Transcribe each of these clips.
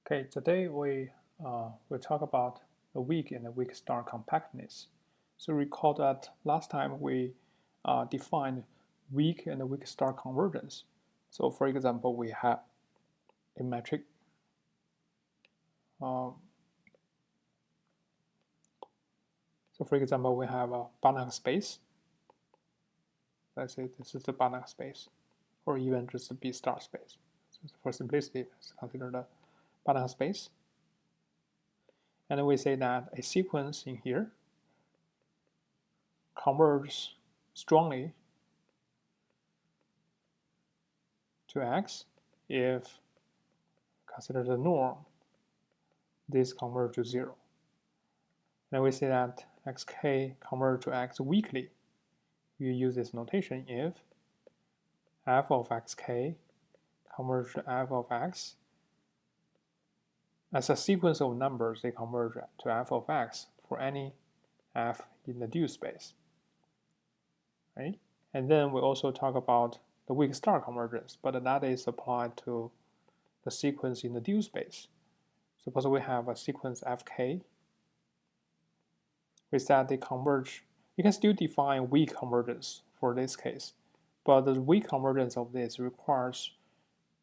Okay, today we will talk about the weak and the weak star compactness. So recall that last time we defined weak and weak star convergence. So for example, we have a metric. So for example, we have a Banach space. Let's say this is the Banach space, or even just the B star space. So for simplicity, let's consider the Banach space. And then we say that a sequence in here converges strongly to X if consider the norm, this converges to 0. Then we say that xk converges to X weakly. You use this notation if f of xk converges to f of x. As a sequence of numbers, they converge to f of x for any f in the dual space. Right? And then we also talk about the weak star convergence, but that is applied to the sequence in the dual space. Suppose we have a sequence fk. We said they converge. You can still define weak convergence for this case, but the weak convergence of this requires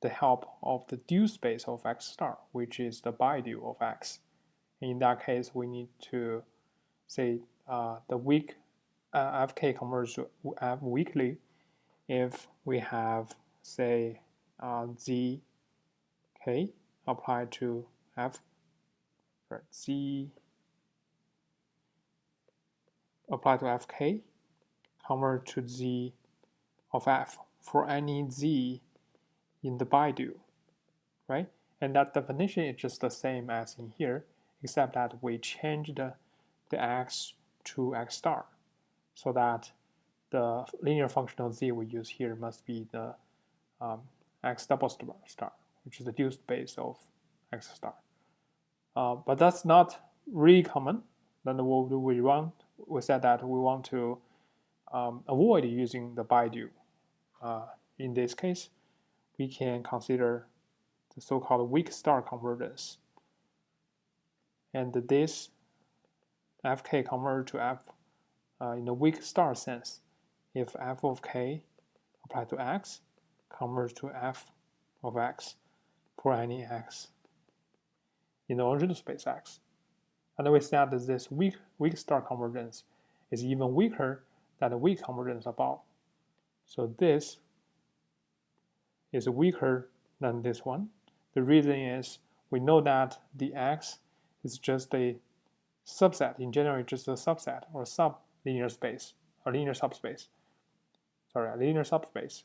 the help of the dual space of x star, which is the bidual of x. In that case, we need to say the weak fk converges to f weakly if we have, say, zk applied to f, z applied to fk convert to z of f for any z in the bidual, right? And that definition is just the same as in here, except that we changed the x to x star, so that the linear function of z we use here must be the x double star, which is the dual space of x star. But that's not really common. Then what do we want? We said that we want to avoid using the bidual. In this case, we can consider the so-called weak star convergence. And this fk converge to f in the weak star sense if f of k applied to x converge to f of x for any x in the original space x. And we said that this weak star convergence is even weaker than the weak convergence above. So this is weaker than this one. The reason is we know that the x is just a subset, in general just a subset or sublinear space, or linear subspace. Sorry, a linear subspace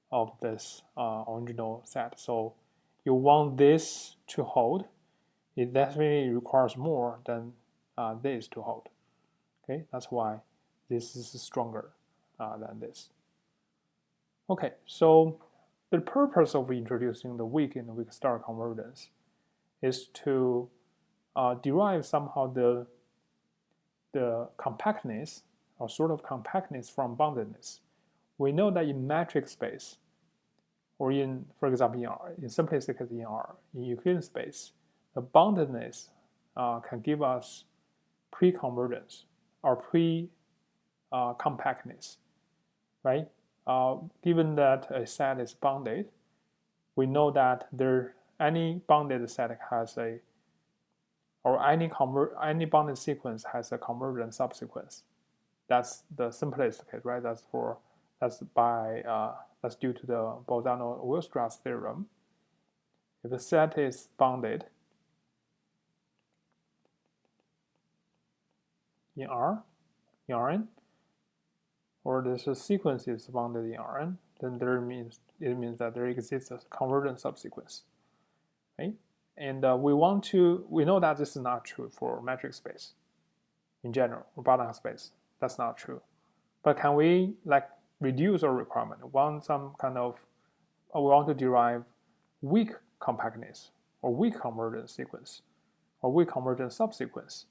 of this original set. So you want this to hold, it definitely requires more than this to hold. Okay, that's why this is stronger than this. Okay, so the purpose of introducing the weak and the weak star convergence is to derive somehow the compactness, or sort of compactness from boundedness. We know that in metric space, or in, for example, in simplistic case in R, in Euclidean space, the boundedness can give us pre-convergence or pre-compactness, right? Given that a set is bounded, we know that any bounded set has a, or any bounded sequence has a convergent subsequence. That's the simplest case, right? That's due to the Bolzano-Weierstrass theorem. If the set is bounded in Rn, or this sequence is bounded in Rn, then it means that there exists a convergent subsequence, right? And we know that this is not true for metric space in general, or Banach space. That's not true. But can we reduce our requirement? We want to derive weak compactness or weak convergent sequence or weak convergent subsequence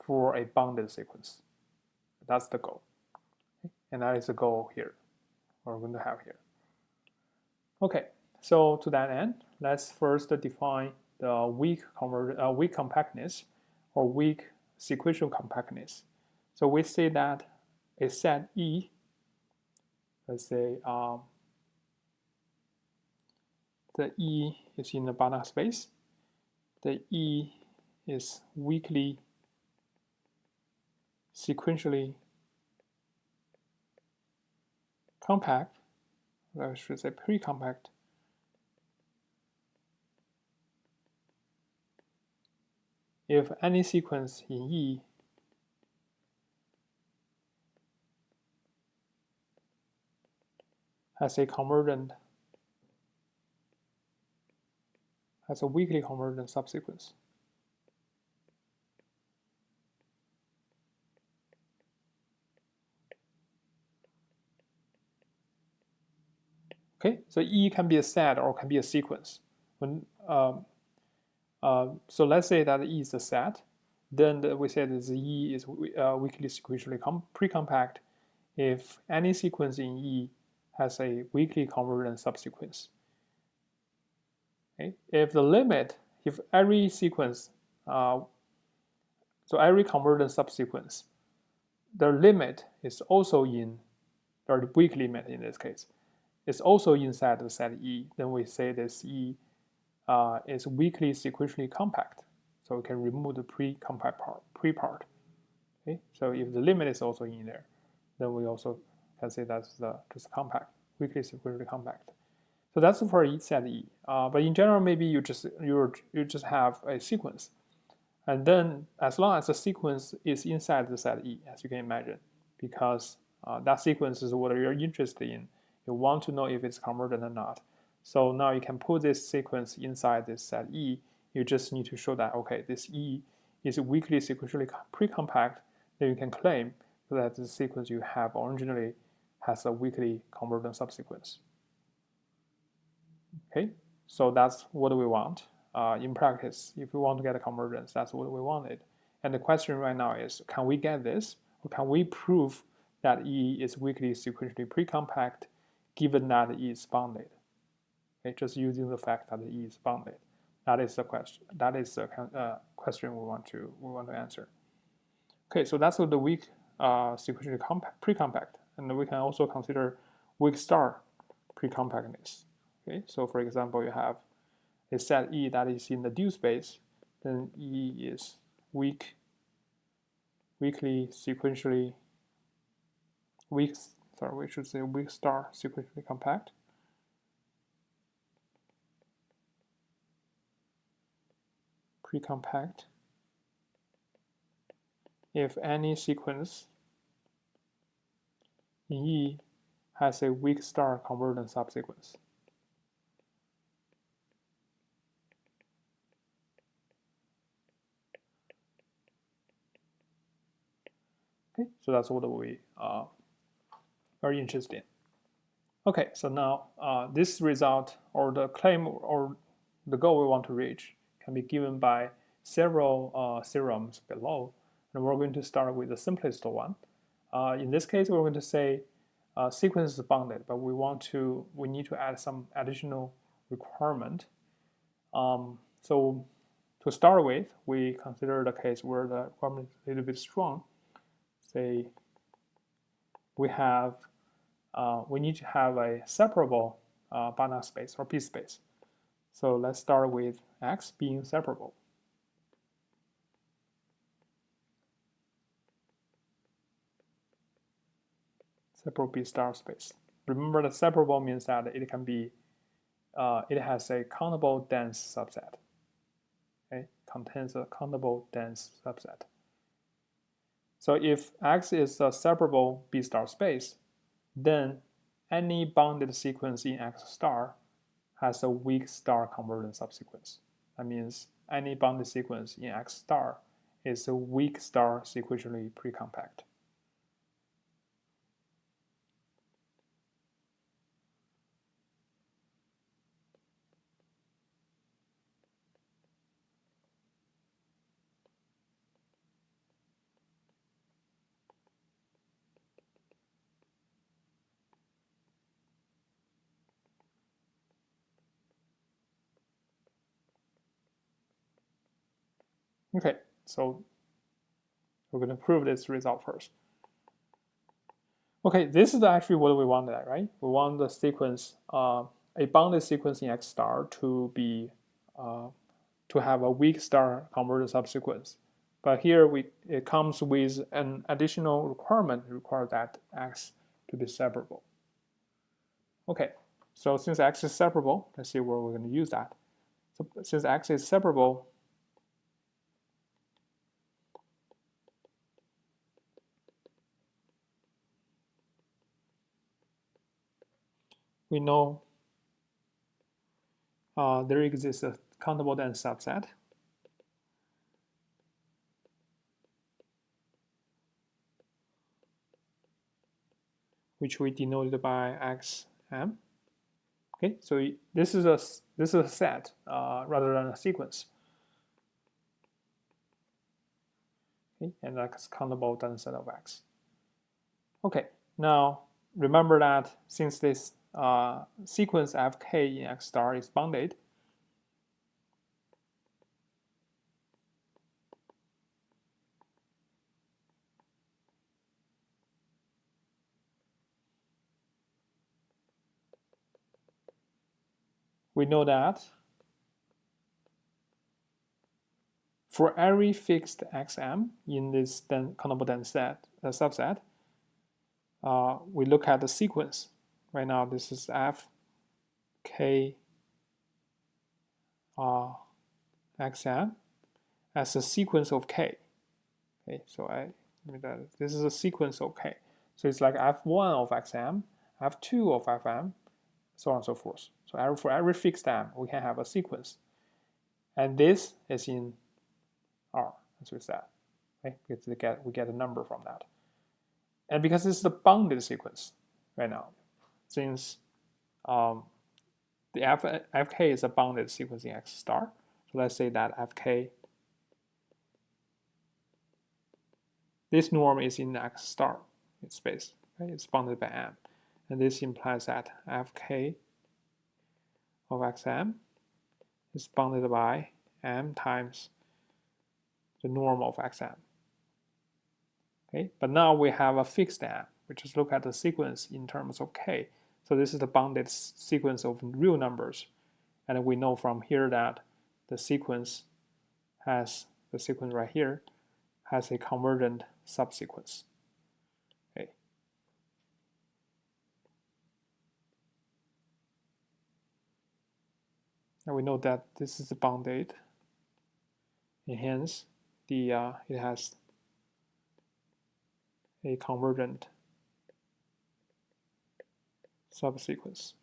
for a bounded sequence. That's the goal. And that is the goal here, we're going to have here. Okay, so to that end, let's first define the weak compactness or weak sequential compactness. So we say that a set E, let's say the E is in the Banach space. The E is weakly sequentially compact, I should say pre-compact. If any sequence in E has a weakly convergent subsequence. Okay, so E can be a set or can be a sequence. So let's say that E is a set, then we say that the E is weakly sequentially pre-compact if any sequence in E has a weakly convergent subsequence. Okay? If every sequence, so every convergent subsequence, the limit is also or the weak limit in this case, is also inside the set E, then we say this E is weakly sequentially compact. So we can remove the pre-compact part. Okay? So if the limit is also in there, then we also can say that's just compact, weakly sequentially compact. So that's for each set E. But in general, maybe you just have a sequence, and then as long as the sequence is inside the set E, as you can imagine, because that sequence is what you're interested in. You want to know if it's convergent or not. So now you can put this sequence inside this set E. You just need to show that, okay, this E is weakly sequentially pre-compact. Then you can claim that the sequence you have originally has a weakly convergent subsequence. Okay, so that's what we want. In practice, if we want to get a convergence, that's what we wanted. And the question right now is, can we get this? Or can we prove that E is weakly sequentially pre-compact given that E is bounded? Okay, just using the fact that E is bounded. That is the question. That is the question we want to answer. Okay, so that's the weak sequentially pre-compact, and we can also consider weak star pre-compactness. Okay, so for example, you have a set E that is in the dual space, then E is weakly sequentially weak star sequentially compact. Pre-compact if any sequence in E has a weak star convergent subsequence. Okay, so that's what we are interested in. Okay, so now this result or the claim or the goal we want to reach can be given by several theorems below, and we're going to start with the simplest one. In this case, we're going to say sequence is bounded, but we need to add some additional requirement. So to start with, we consider the case where the requirement is a little bit strong. Say we need to have a separable Banach space or B space. So let's start with X being separable. Separable B star space. Remember that separable means that it can be, it has a countable dense subset. Okay, contains a countable dense subset. So if X is a separable B star space, then any bounded sequence in X star has a weak star convergent subsequence. That means any bounded sequence in X star is a weak star sequentially pre-compact. Okay, so we're going to prove this result first. Okay, this is actually what we wanted, right? We want the sequence, a bounded sequence in X star to be to have a weak star convergent subsequence. But here it comes with an additional requirement. It requires that X to be separable. Okay, so since X is separable, let's see where we're going to use that. So since X is separable, we know there exists a countable dense subset which we denoted by xm. Okay, so this is a set rather than a sequence. Okay, and that's countable dense set of x. Okay, now remember that since this sequence fk in x star is bounded, we know that for every fixed xm in this countable dense subset, we look at the sequence. Right now, this is f k xm as a sequence of k. Okay, so this is a sequence of k. So it's like f1 of xm, f2 of fm, so on and so forth. So for every fixed m, we can have a sequence. And this is in R, as we said. Okay? Because we get a number from that. And because this is a bounded sequence right now, since the fk is a bounded sequence in X star, so let's say that fk, this norm is in X star space, right? It's bounded by m. And this implies that fk of xm is bounded by m times the norm of xm. Okay, but now we have a fixed m. We just look at the sequence in terms of k. So this is the bounded sequence of real numbers. And we know from here that the sequence right here has a convergent subsequence. Okay. And we know that this is bounded, and hence it has a convergent subsequence.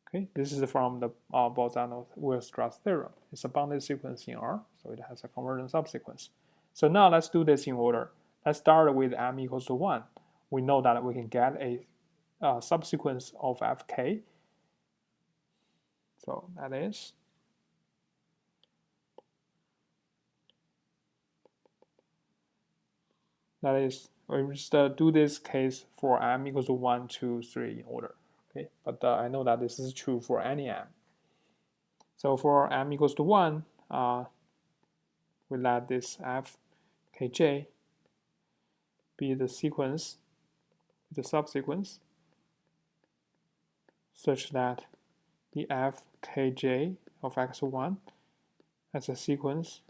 Okay, this is from the Bolzano-Weierstrass theorem. It's a bounded sequence in R, so it has a convergent subsequence. So now let's do this in order. Let's start with m equals to 1. We know that we can get a subsequence of fk. So that is we just do this case for m equals to 1, 2, 3 in order. Okay, but I know that this is true for any m. So for m equals to 1, we let this fkj be the sequence, the subsequence, such that the fkj of x1 as a sequence,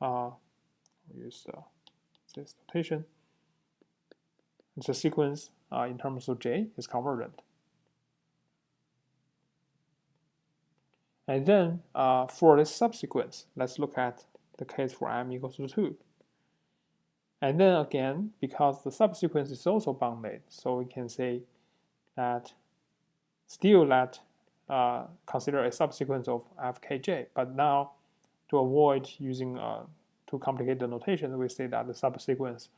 we use this notation, it's a sequence in terms of j is convergent. And then for this subsequence, let's look at the case for m equals to 2. And then again, because the subsequence is also bounded, so we can say that still consider a subsequence of fkj. But now, to avoid using too complicated the notation, we say that the subsequence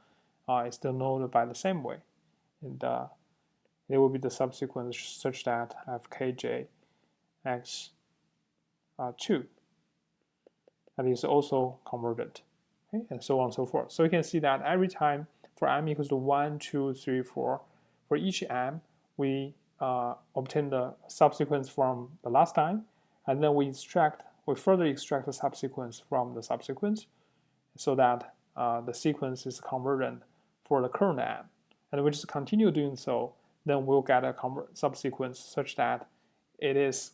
is denoted by the same way. And it will be the subsequence such that fkj x2 that is also convergent, okay? And so on and so forth. So you can see that every time for m equals to 1, 2, 3, 4, for each m, we obtain the subsequence from the last time, and then we further extract the subsequence from the subsequence. so that the sequence is convergent for the current m. And we just continue doing so, then we'll get a subsequence such that it is,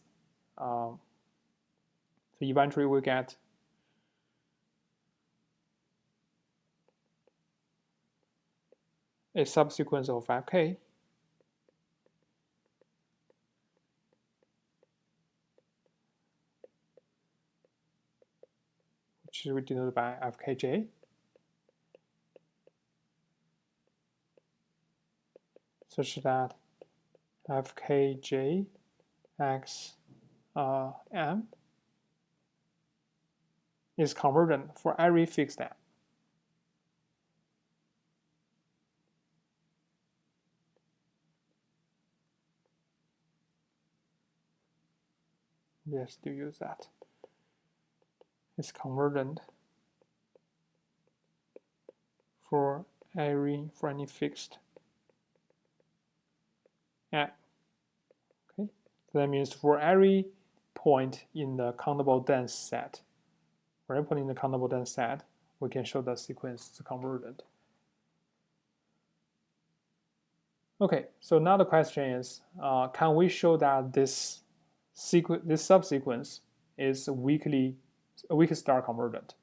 so eventually we get a subsequence of fk which is denoted by fkj, such that fkj x m is convergent for every fixed m. Yes, do use that. It's convergent for any fixed m. Okay, so that means for every point in the countable dense set, for every point in the countable dense set, we can show the sequence is convergent. Okay, so now the question is, can we show that this subsequence is weak star convergent?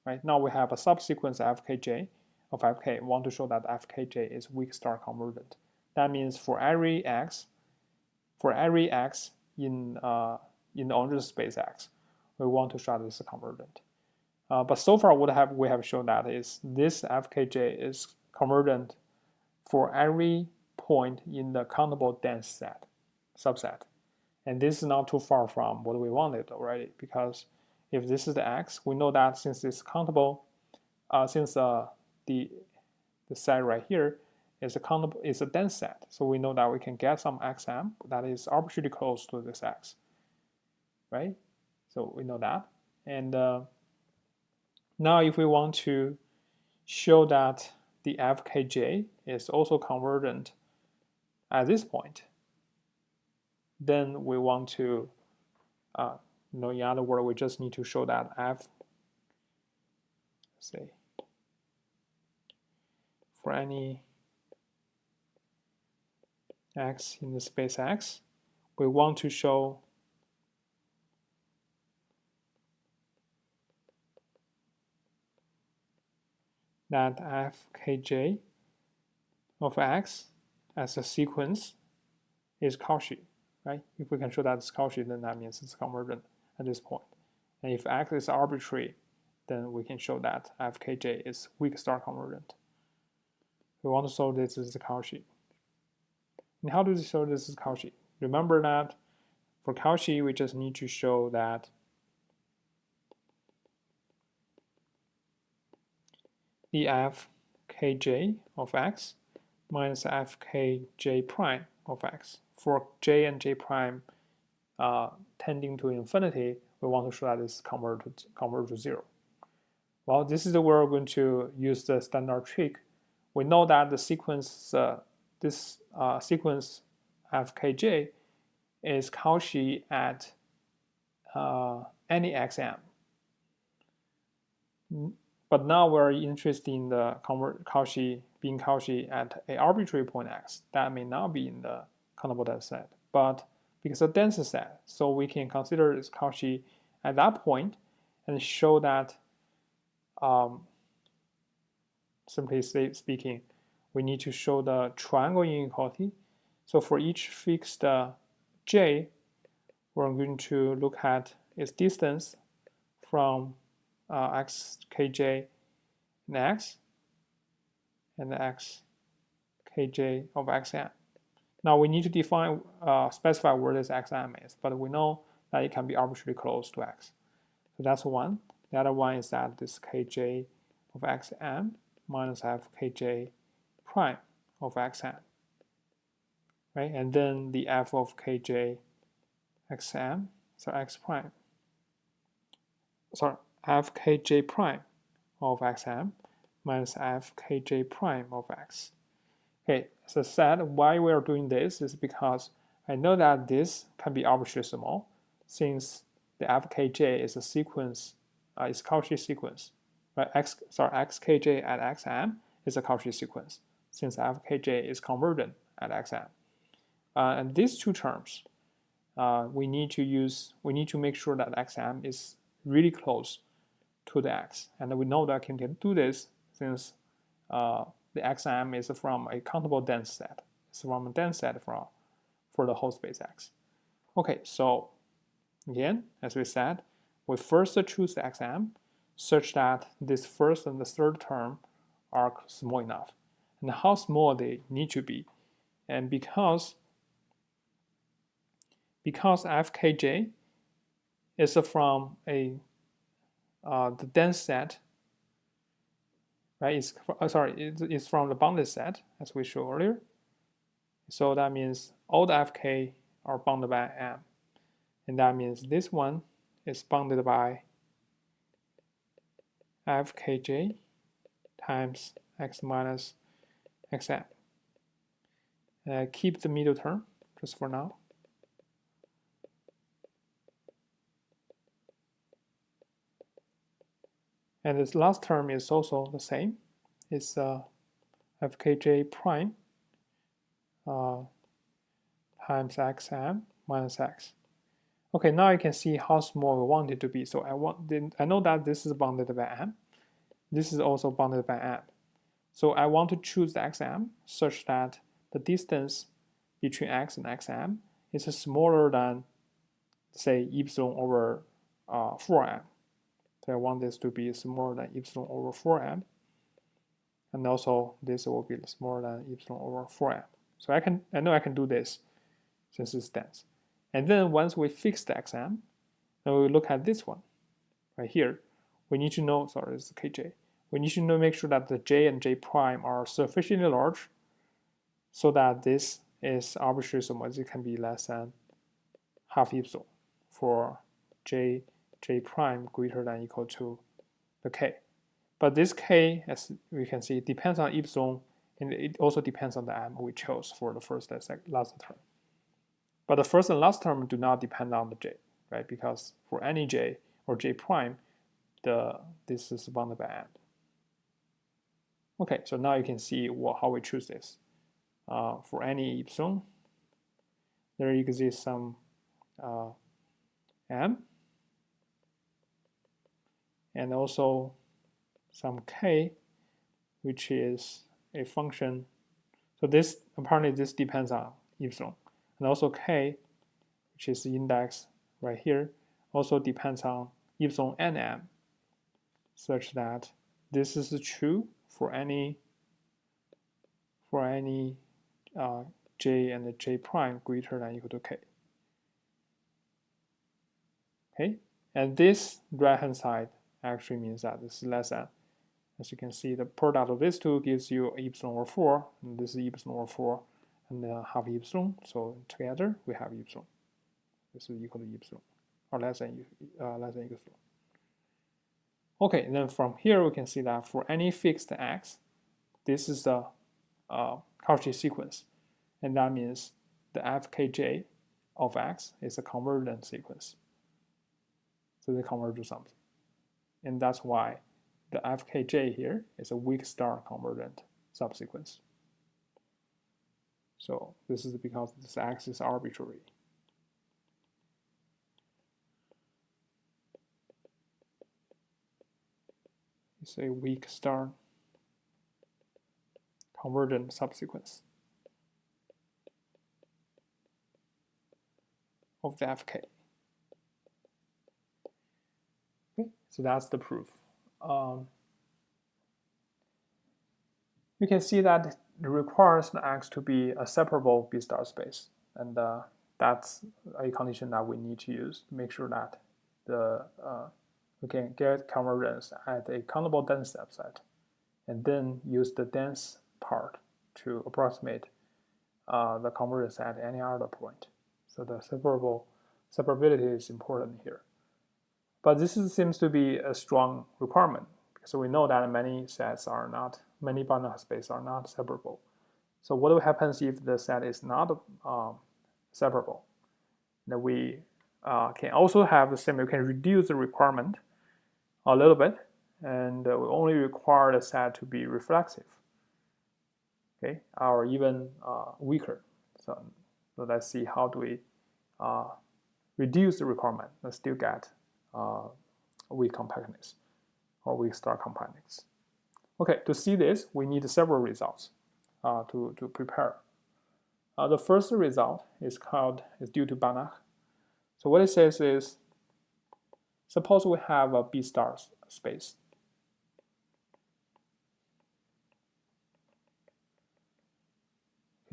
Right now we have a subsequence fkj of fk. We want to show that fkj is weak star convergent. That means for every x in the origin space x, we want to show this is convergent. But so far, what we have shown that is this fkj is convergent for every point in the countable dense subset. And this is not too far from what we wanted already, because if this is the x, we know that since it's countable, since the set right here is a dense set, so we know that we can get some xm that is arbitrarily close to this x, right? So we know that. And now if we want to show that the fkj is also convergent at this point, then we want to, in other words, we just need to show that for any x in the space x, we want to show that fkj of x as a sequence is Cauchy, right? If we can show that it's Cauchy, then that means it's convergent at this point. And if x is arbitrary, then we can show that fkj is weak star convergent. We want to show this is Cauchy. And how do we show this is Cauchy? Remember that for Cauchy, we just need to show that the fkj of x minus fkj prime of x. For j and j prime tending to infinity, we want to show that it's converge to 0. Well, this is where we're going to use the standard trick. We know that the sequence, this sequence fkj is Cauchy at any xm. But now we're interested in the being Cauchy at an arbitrary point x. That may not be in the countable dense set, but because it's a dense set, so we can consider it's Cauchy at that point and show that, simply speaking, we need to show the triangle inequality. So for each fixed j, we're going to look at its distance from xkj in x and the xkj of xm. Now we need to define, specify where this xm is, but we know that it can be arbitrarily close to x. So that's one. The other one is that this kj of xm minus fkj prime of xm, right? And then the f of kj xm, so x prime, sorry, fkj prime of xm minus fkj prime of x. Okay, as I said, why we are doing this is because I know that this can be arbitrarily small, since the fkj is a sequence, is Cauchy sequence. right? Xkj at xm is a Cauchy sequence since fkj is convergent at xm. And these two terms, we need to make sure that xm is really close to the x, and we know that we can do this since the xm is from a countable dense set. It's from a dense set for the whole space x. Okay, so again, as we said, we first choose the xm such that this first and the third term are small enough. And how small they need to be. And because fkj is from the dense set, right? It's from the bounded set, as we showed earlier. So that means all the fk are bounded by m. And that means this one is bounded by fkj times x minus xm. Keep the middle term just for now. And this last term is also the same. It's fkj prime times xm minus x. Okay, now you can see how small we want it to be. So I know that this is bounded by m. This is also bounded by m. So I want to choose the xm such that the distance between x and xm is smaller than, say, epsilon over 4m. So I want this to be smaller than epsilon over 4m. And also this will be smaller than epsilon over 4m. So I know I can do this since it's dense. And then once we fix the xm, then we look at this one right here. We need to know, sorry, it's kj. We need to make sure that the j and j prime are sufficiently large so that this is arbitrary so much it can be less than half epsilon for j prime greater than or equal to the k. But this k, as we can see, depends on epsilon, and it also depends on the m we chose for the first and last term. But the first and last term do not depend on the j, right? Because for any j or j prime, this is bounded by m. Okay, so now you can see how we choose this. For any epsilon, there exists some m, and also some k, which is a function. So this apparently this depends on epsilon, and also k, which is the index right here, also depends on epsilon and m, such that this is true for any j and j prime greater than or equal to k. Okay, and this right hand side actually means that this is less than. As you can see, the product of these two gives you epsilon over 4, and this is epsilon over 4, and half epsilon. So together we have epsilon. This is equal to epsilon, or less than epsilon. Okay, and then from here we can see that for any fixed x, this is the Cauchy sequence, and that means the fkj of x is a convergent sequence. So they converge to something, and that's why the fkj here is a weak star convergent subsequence. So this is because this x is arbitrary. It's a weak star convergent subsequence of the fk. Okay, so that's the proof. You can see that it requires the x to be a separable B star space, and that's a condition that we need to use to make sure that we can get convergence at a countable dense subset, and then use the dense part to approximate the convergence at any other point. So the separability is important here. But this seems to be a strong requirement, because we know that many bounded spaces are not separable. So what happens if the set is not separable? Then we can also have the same. We can reduce the requirement a little bit, and we only require the set to be reflexive, okay, or even weaker. So let's see how do we reduce the requirement and still get weak compactness or weak star compactness. Okay, to see this, we need several results to prepare. The first result is due to Banach. So what it says is, suppose we have a B star space.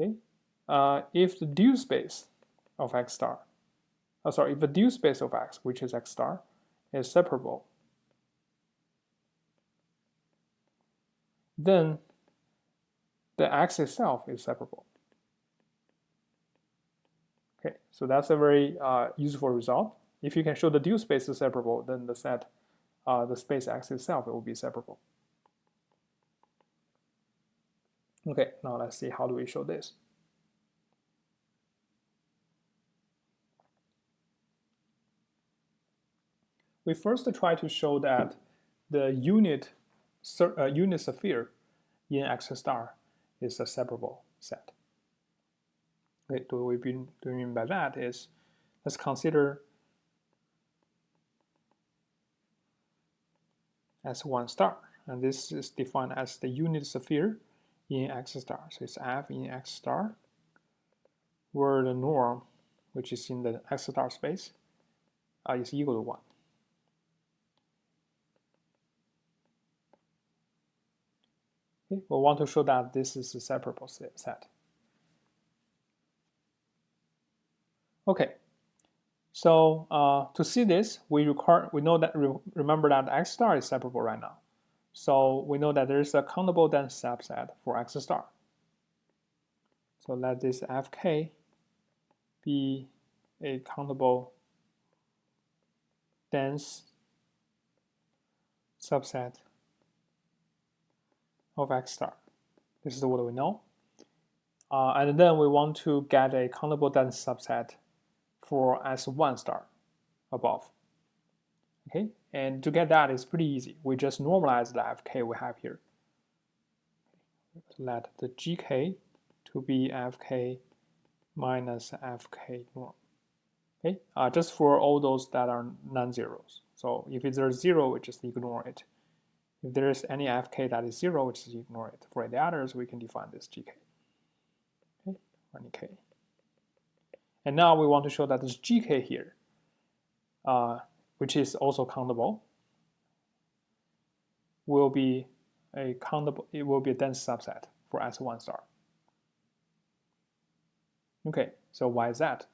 Okay, if the dual space of X star, if the dual space of X, which is X star, is separable, then the X itself is separable. Okay, so that's a very useful result. If you can show the dual space is separable, then the set, the space X itself, it will be separable. Okay, now let's see how do we show this. We first try to show that the unit sphere in X star is a separable set. Okay, what we mean by that is, let's consider S1 star, and this is defined as the unit sphere in X star. So it's F in X star, where the norm, which is in the X star space, is equal to 1. Okay, we want to show that this is a separable set. Okay, so to see this, remember that X star is separable right now. So we know that there is a countable dense subset for X star. So let this Fk be a countable dense subset of X star. This is what we know. And then we want to get a countable dense subset for S1 star above. Okay, and to get that is pretty easy. We just normalize the Fk we have here. Let the Gk to be Fk minus Fk norm. Okay, just for all those that are non-zeros. So if it's 0, we just ignore it. If there is any Fk that is 0, we just ignore it. For the others, we can define this Gk. Okay, run K. And now we want to show that this Gk here, which is also countable, will be a dense subset for S1 star. Okay, so why is that?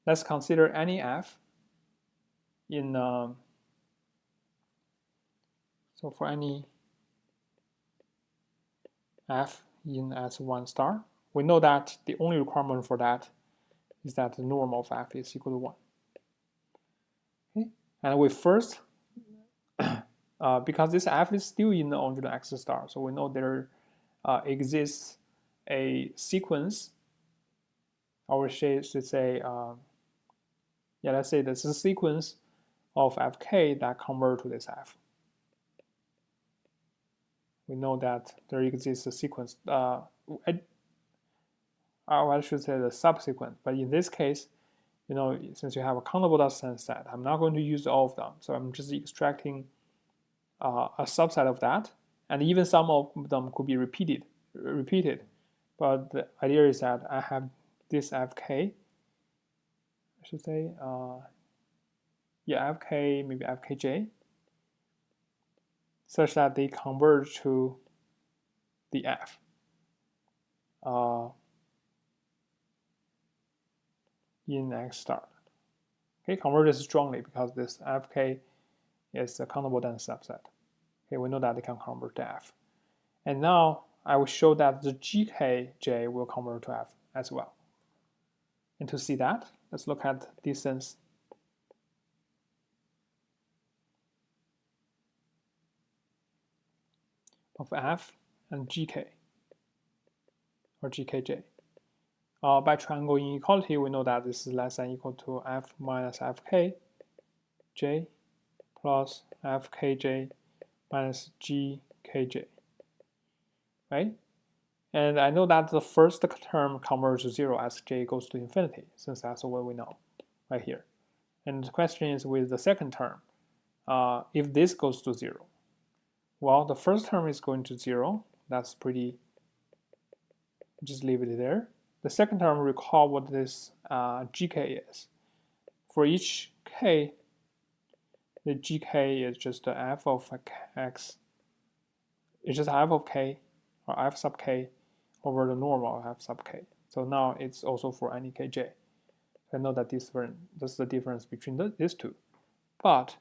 Let's consider any F in so for any F in S1 star, we know that the only requirement for that is that the norm of F is equal to 1. Okay, and we first, because this F is still in the original X star, so we know there exists a sequence, or should say, let's say this is a sequence of Fk that convert to this F. We know that there exists a sequence, I should say the subsequent, but in this case, since you have a countable dense set, I'm not going to use all of them, so I'm just extracting a subset of that, and even some of them could be repeated. But the idea is that I have this Fk, I should say, Fk, maybe Fkj, such that they converge to the F. In X star. Okay, converges strongly because this Fk is a countable dense subset. Okay, we know that they can convert to F. And now I will show that the Gkj will convert to F as well. And to see that, let's look at distance of F and Gk, or Gkj. By triangle inequality, we know that this is less than or equal to F minus Fk j plus Fkj minus gkj, right? And I know that the first term converges to 0 as j goes to infinity, since that's what we know right here. And the question is with the second term, if this goes to 0. Well, the first term is going to 0. That's pretty, just leave it there. The second term, recall what this gk is. For each k, the gk is just the f of x. It's just f of k, or f sub k, over the normal of f sub k. So now it's also for any kj. I know that that's the difference between these two. But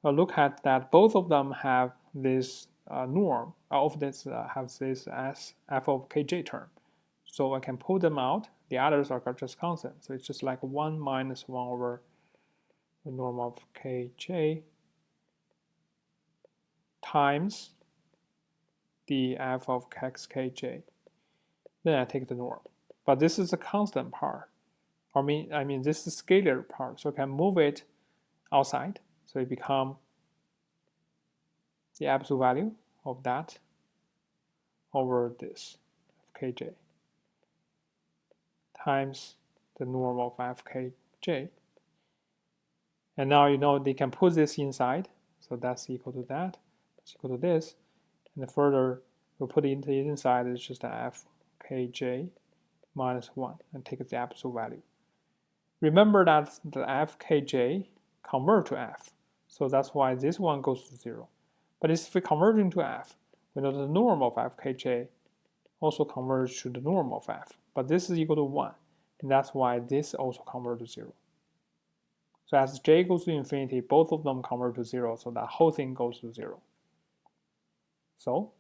look at that both of them have this norm of this has this as f of kj term. So I can pull them out. The others are just constant. So it's just like 1 minus 1 over the norm of kj times the f of xkj. Then I take the norm. But this is a constant part. I mean this is scalar part. So I can move it outside. So it becomes the absolute value of that over this kj times the norm of fkj. And now you know they can put this inside. So that's equal to that. That's equal to this. And the further we put it inside, it's just fkj minus 1 and take the absolute value. Remember that the fkj convert to f. So that's why this one goes to 0. But if we convert into f, we know the norm of fkj also converges to the norm of f. But this is equal to 1. And that's why this also converts to 0. So as j goes to infinity, both of them convert to 0. So that whole thing goes to 0. So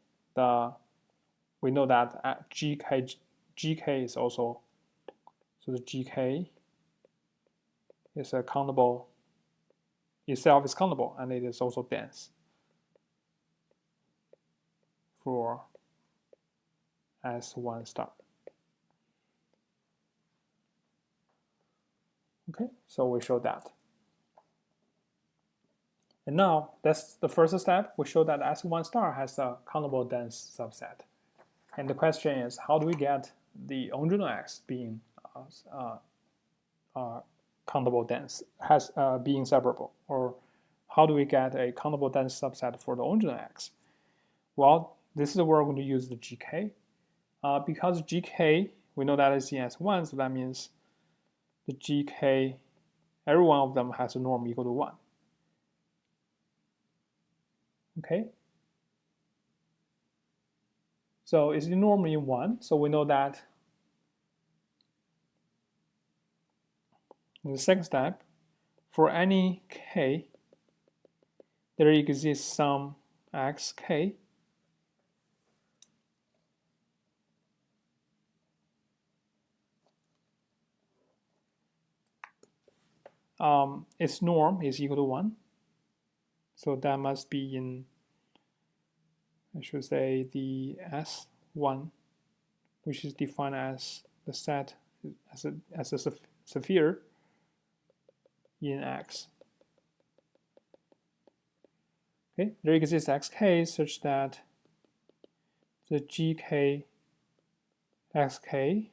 we know that gk is also, so the gk is a countable, itself is countable, and it is also dense for S1 star. Okay, so we show that. And now that's the first step. We show that S1 star has a countable dense subset. And the question is, how do we get the original X being countable dense, being separable? Or how do we get a countable dense subset for the original X? Well, this is where we're going to use the GK. Because GK, we know that is in S1, so that means the GK, every one of them has a norm equal to 1. Okay? So it's normally 1, so we know that in the second step, for any k, there exists some xk its norm is equal to 1. So that must be in, I should say, the S1, which is defined as the set as a sphere in X. Okay, there exists xk such that the gk xk,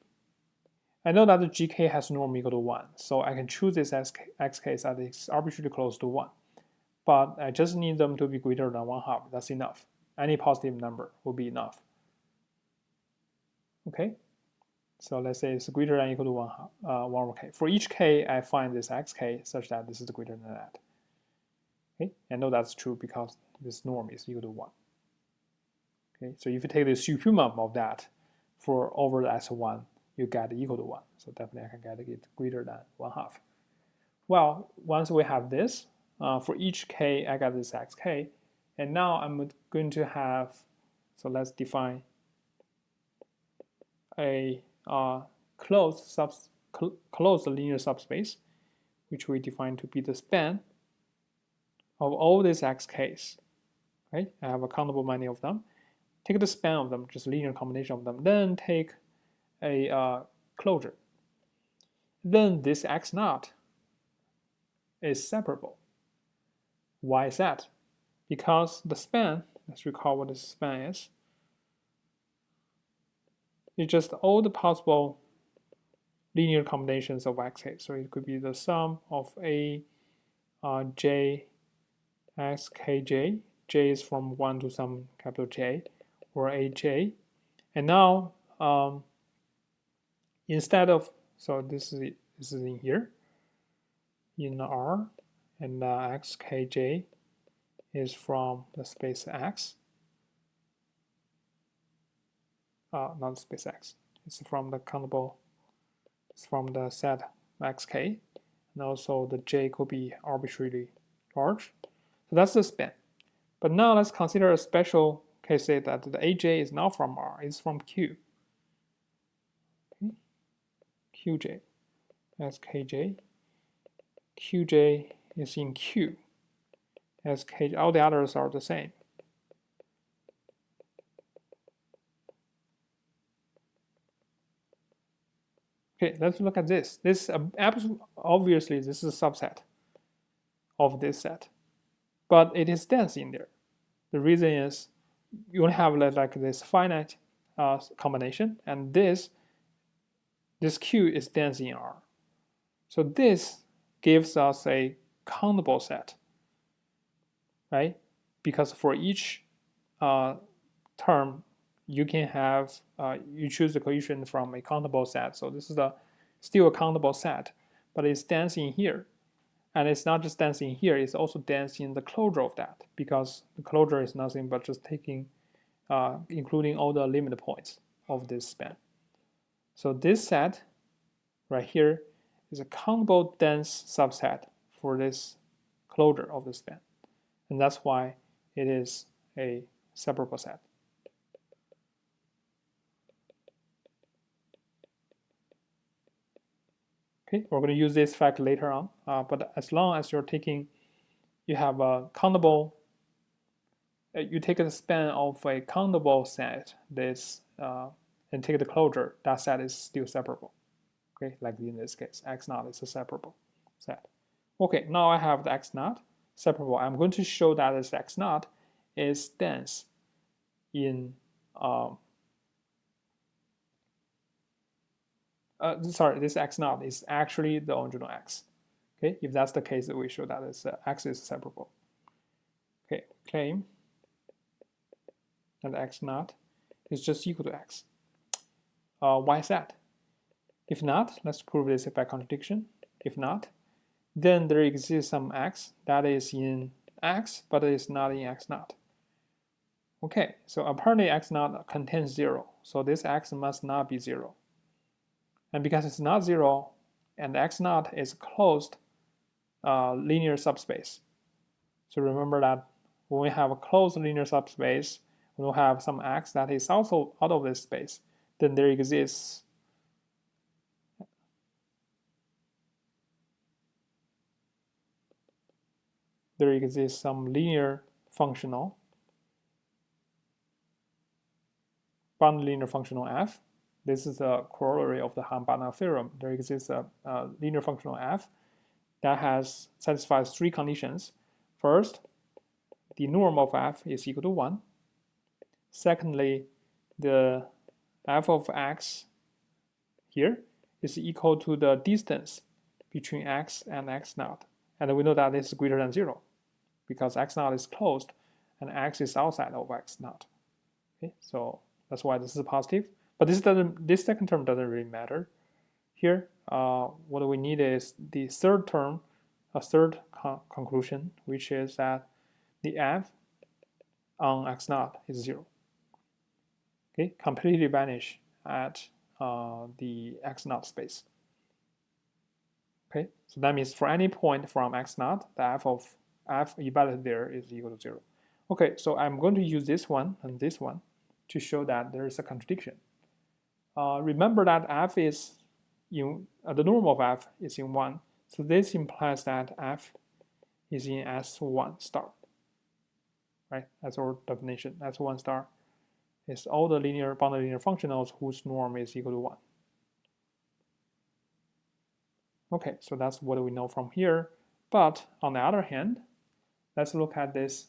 I know that the gk has norm equal to 1, so I can choose this xk that is arbitrarily close to 1. But I just need them to be greater than 1/2. That's enough. Any positive number will be enough. Okay, so let's say it's greater than or equal to 1/k. For each k, I find this xk such that this is greater than that. Okay, I know that's true because this norm is equal to 1. Okay, so if you take the supremum of that for over the S1, you get equal to 1. So definitely I can get it greater than 1/2. Well, once we have this, for each k, I got this xk. And now I'm going to have, so let's define a closed linear subspace, which we define to be the span of all these xk's. Right? I have a countable many of them. Take the span of them, just linear combination of them. Then take a closure. Then this x0 is separable. Why is that? because the span, let's recall what the span is. It's just all the possible linear combinations of xk. So it could be the sum of a j xkj. J is from 1 to some capital J, or aj. And now, instead of, so this is in here, in R, and xkj is from the space X. Not space X. It's from the countable. It's from the set xk, and also the j could be arbitrarily large. So that's the span. But now let's consider a special case that the aj is not from R, it's from Q. Okay. Qj, skj, qj is in Q. Skj, all the others are the same. Okay, let's look at this. This obviously this is a subset of this set, but it is dense in there. The reason is you only have like this finite combination, and this Q is dense in R. So this gives us a countable set, right? Because for each term, you can have, you choose the coefficient from a countable set. So this is still a countable set, but it's dense in here. And it's not just dense in here, it's also dense in the closure of that, because the closure is nothing but just taking, including all the limit points of this span. So this set right here is a countable dense subset for this closure of the span. And that's why it is a separable set. Okay, we're going to use this fact later on, but as long as you have a countable, you take the span of a countable set, and take the closure, that set is still separable. Okay, like in this case, x naught is a separable set. Okay, now I have the x naught separable. I'm going to show that this x naught is dense in this x naught is actually the original x. Okay, if that's the case, we show that x is separable. Okay, claim that x naught is just equal to x. Why is that? If not, let's prove this by contradiction. If not, then there exists some x that is in x, but it is not in x naught. Okay, so apparently x naught contains 0, so this x must not be 0. And because it's not 0, and x naught is closed linear subspace. So remember that when we have a closed linear subspace, we'll have some x that is also out of this space. Then there exists some linear functional, bounded linear functional f. This is a corollary of the Hahn-Banach theorem. There exists a linear functional f that satisfies 3 conditions. First, the norm of f is equal to 1. Secondly, the f of x here is equal to the distance between x and x naught. And we know that this is greater than 0 because x naught is closed and x is outside of x naught. Okay, so that's why this is positive. But this second term doesn't really matter. Here, what we need is the third term, a third conclusion, which is that the f on x naught is 0. Okay, completely vanish at the x naught space. Okay, so that means for any point from x naught, the f of f evaluated there is equal to 0. Okay, so I'm going to use this one and this one to show that there is a contradiction. Remember that f is in the norm of f is in 1, so this implies that f is in S1 star. Right? That's our definition. S1 star is all the bounded linear functionals whose norm is equal to 1. Okay, so that's what we know from here. But on the other hand, let's look at this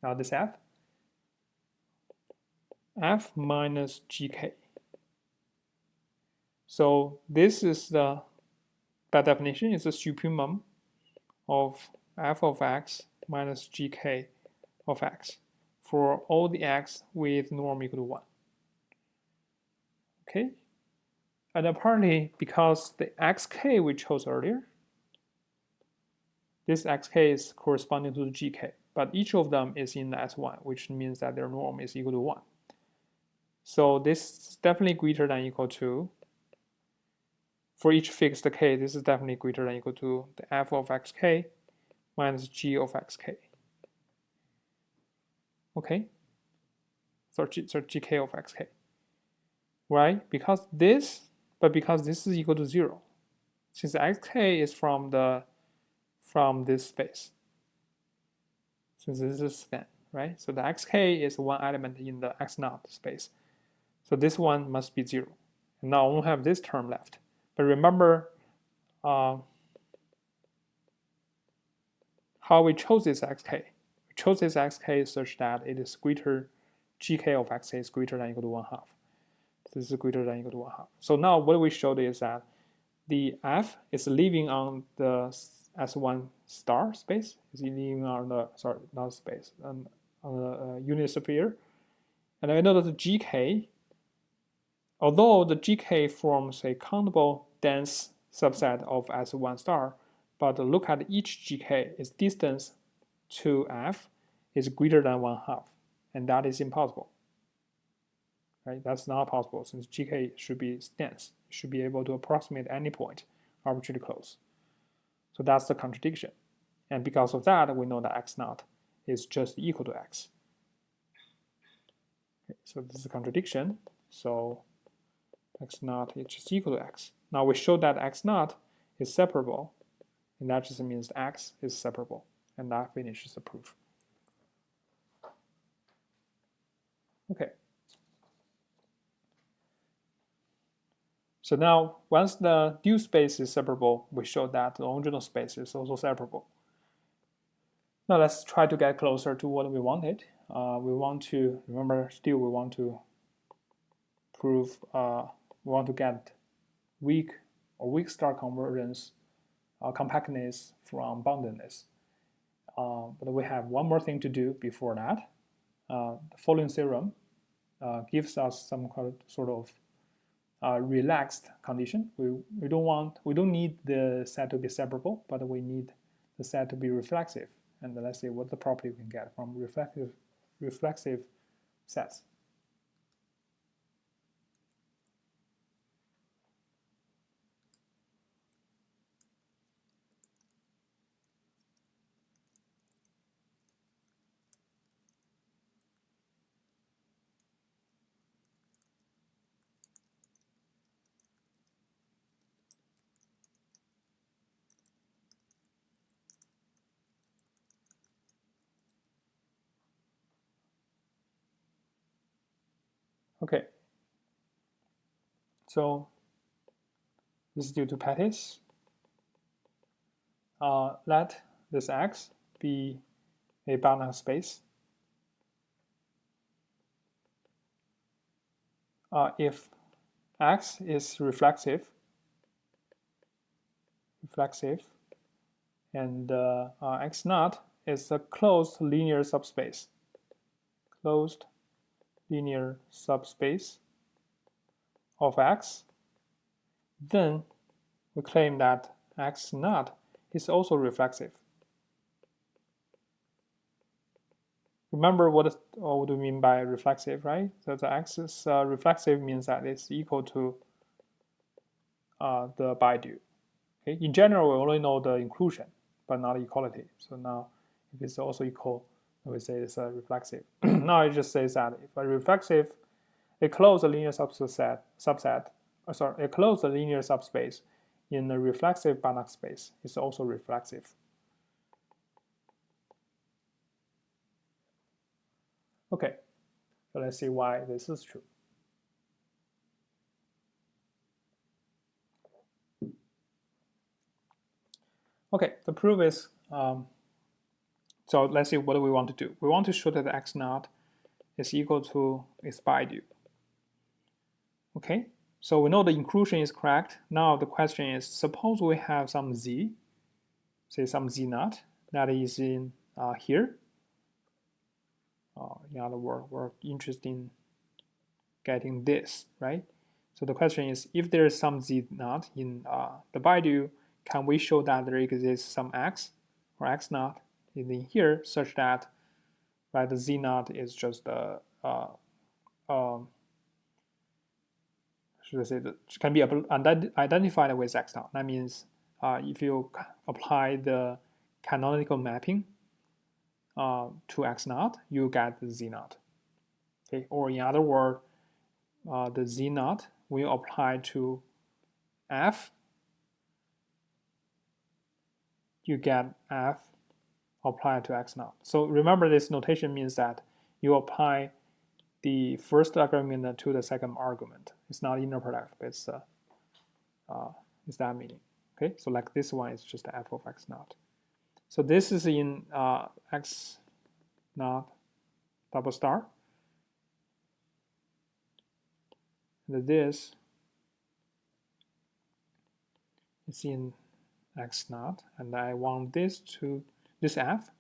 Now this f minus gk. So this is the, by definition, is the supremum of f of x minus gk of x for all the x with norm equal to 1. Okay? And apparently, because the xk we chose earlier, this xk is corresponding to the gk, but each of them is in the S1, which means that their norm is equal to 1. So this is definitely greater than equal to, for each fixed k, this is definitely greater than equal to the f of xk minus g of xk. Okay? So gk of xk. Right? Because this is equal to 0. Since xk is from this space. Since this is span, right? So the xk is one element in the x0 space. So this one must be 0. And now I only have this term left. But remember how we chose this xk. We chose this xk such that it is greater, gk of xk is greater than or equal to 1/2. This is greater than or equal to 1/2. So now what we showed is that the f is living on the S1 star space, is living on the, sorry, not space, on the unit sphere. And I know that the gk, although the gk forms a countable dense subset of S1 star, but look at each gk, its distance to f is greater than 1/2, and that is impossible. Right? That's not possible since gk should be dense, it should be able to approximate any point arbitrarily close. So that's the contradiction. And because of that, we know that x0 is just equal to x. Okay, so this is a contradiction. So x0 is just equal to x. Now we show that x0 is separable, and that just means x is separable. And that finishes the proof. Okay. So now, once the due space is separable, we show that the original space is also separable. Now let's try to get closer to what we wanted. We want to, remember, still we want to prove, we want to get weak star convergence compactness from boundedness. But we have one more thing to do before that. The following theorem gives us some sort of relaxed condition. We don't need the set to be separable, but we need the set to be reflexive. And let's see what the property we can get from reflexive sets. Okay. So this is due to Pettis. Let this X be a Banach space. If X is reflexive, and X0 is a closed linear subspace. Closed linear subspace of X, then we claim that X0 is also reflexive. Remember what do we mean by reflexive, right? So the X is reflexive means that it's equal to the bidu. Okay? In general, we only know the inclusion, but not equality. So now, if it's also equal, we say it's a reflexive. Now it just says that if a reflexive, a closed linear a closed linear subspace in a reflexive Banach space is also reflexive. Okay, so let's see why this is true. Okay, the proof is So let's see, what do we want to do? We want to show that x naught is equal to its BIDU. Okay, so we know the inclusion is correct. Now the question is, suppose we have some z, say some z naught, that is in here. In other words, we're interested in getting this, right? So the question is, if there is some z naught in the BIDU, can we show that there exists some x or x naught in here such that, right, the z naught is just should I say that can be identified with x naught. That means if you apply the canonical mapping to x naught, you get the z naught. Okay, or in other words, the z naught will apply to f, you get f applied to x naught. So remember, this notation means that you apply the first argument to the second argument. It's not inner product, but it's that meaning. Okay, so like this one is just f of x naught. So this is in x naught double star. And this is in x naught, and I want this f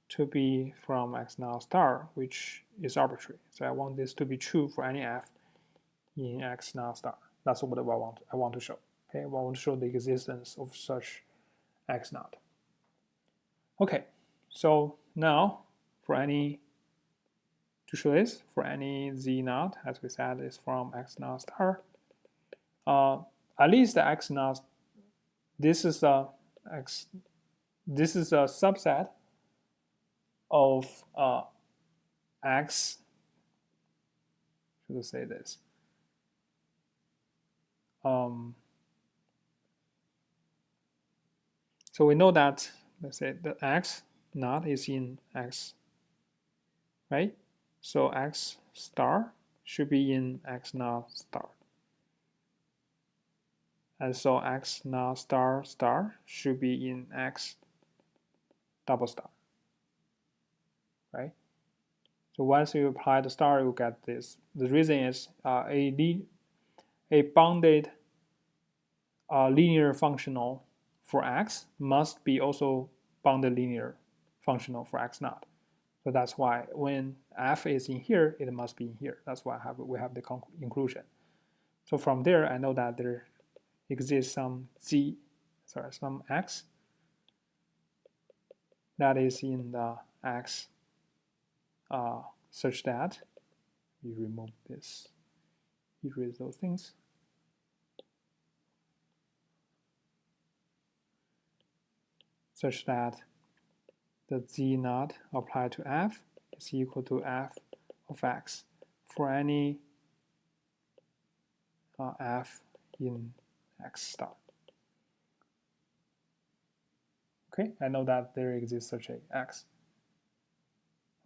to be from x naught star, which is arbitrary. So I want this to be true for any f in x naught star. That's what I want to show. Okay, I want to show the existence of such x naught. Okay, so now to show this, for any z naught, as we said, is from x naught star, at least the x naught, this is a subset of x, should I say this? So we know that, let's say, the x naught is in x, right? So x star should be in x naught star. And so x naught star star should be in x double star, right? So once you apply the star, you get this. The reason is a bounded linear functional for x must be also bounded linear functional for x naught. So that's why when f is in here, it must be in here. That's why we have the inclusion. So from there, I know that there exists some x that is in the x such that you remove this, erase those things. Such that the z naught applied to f is equal to f of x for any f in x star. Okay, I know that there exists such a x.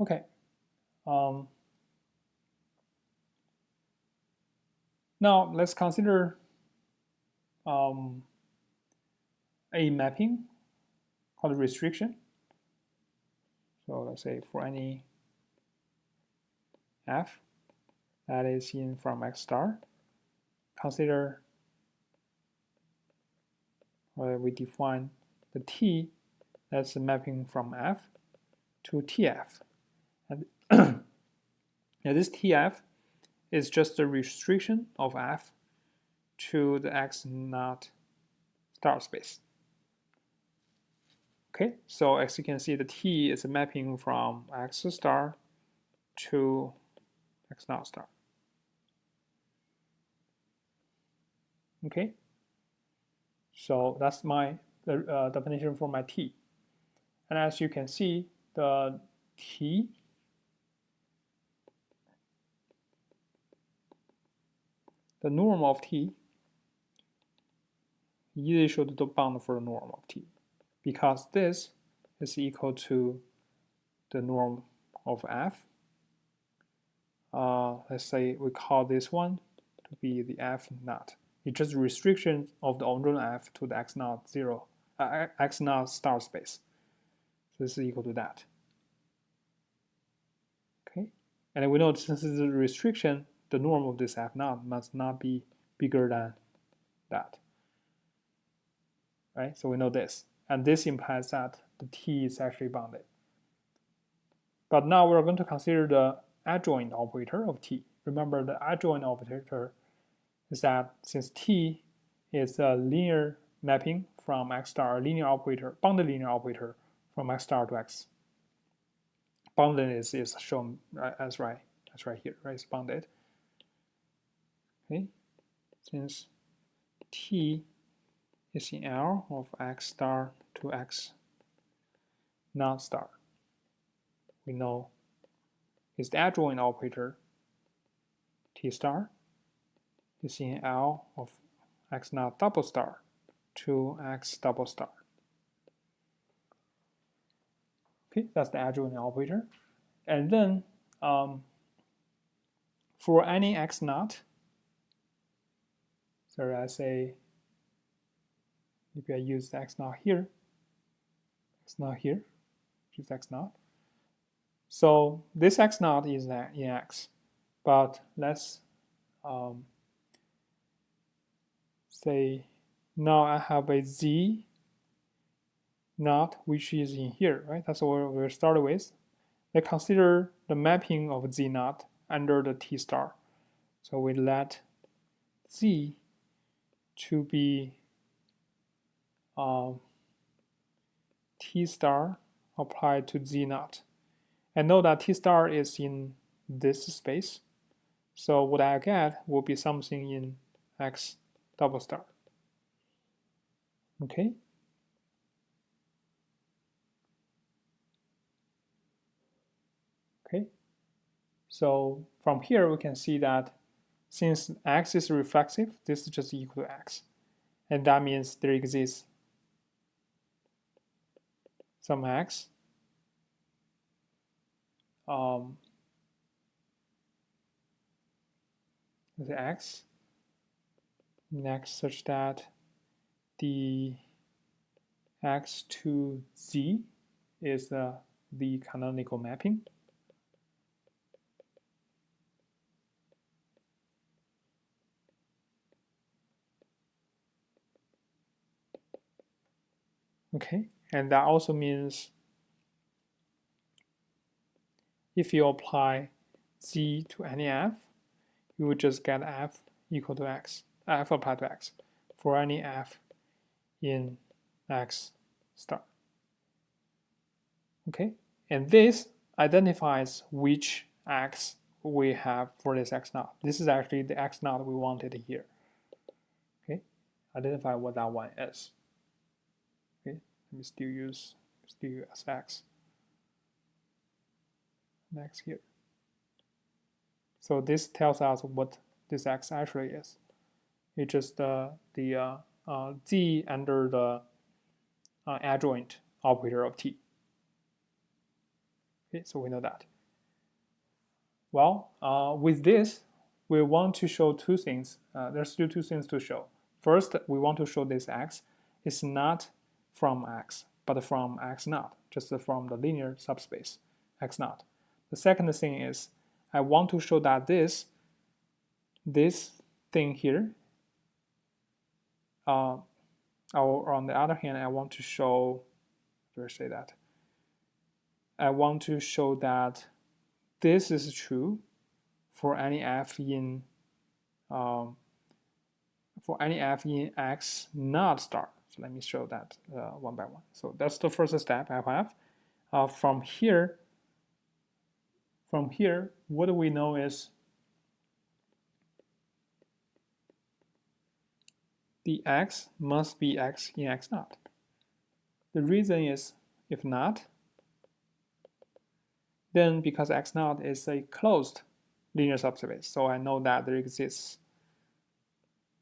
Okay. Now let's consider a mapping called restriction. So let's say for any f that is in from x star, consider we define the t that's a mapping from f to tf. And now this tf is just a restriction of f to the x naught star space. Okay, so as you can see, the t is a mapping from x star to x naught star. Okay, so that's my definition for my t. And as you can see, the t the norm of t usually should the bound for the norm of t, because this is equal to the norm of f. Let's say we call this one to be the f naught. It's just a restriction of the original f to the x naught star space. So this is equal to that. And we know since it's a restriction, the norm of this F naught must not be bigger than that. Right? So we know this. And this implies that the T is actually bounded. But now we're going to consider the adjoint operator of T. Remember, the adjoint operator is that since T is a linear mapping from X star, a linear operator, bounded linear operator from X star to X. Bounded is shown as right here, right? It's bounded. Okay, since T is in L of X star to X naught star, we know is the adjoint operator T star is in L of X naught double star to X double star. Okay, that's the adjoint operator. And then for any X naught, so I say, maybe I use X naught here, which is X naught. So this X naught is in X, but let's say now I have a Z naught which is in here, right? That's what we started with. Let's consider the mapping of Z naught under the T star. So we let Z to be T star applied to Z naught. I know that T star is in this space. So what I get will be something in X double star. Okay. Okay. So from here we can see that since X is reflexive, this is just equal to X. And that means there exists some X the X next such that the X to Z is the canonical mapping. Okay, and that also means if you apply Z to any F, you would just get F equal to X, F applied to X, for any F in X star. Okay, and this identifies which X we have for this X naught. This is actually the X naught we wanted here. Okay, identify what that one is. Okay, let me still use as X. Next here. So this tells us what this X actually is. It's just the Z under the adjoint operator of T. Okay, so we know that. Well, with this, we want to show two things. There's still two things to show. First, we want to show this X is not from X, but from X naught, just from the linear subspace X naught. The second thing is, I want to show that this thing here, or on the other hand, I want to show, I want to show that this is true for any F in X naught star. So let me show that one by one. So that's the first step I have. From here, what we know is the X must be X in X naught. The reason is, if not, then because X naught is a closed linear subspace, so I know that there exists,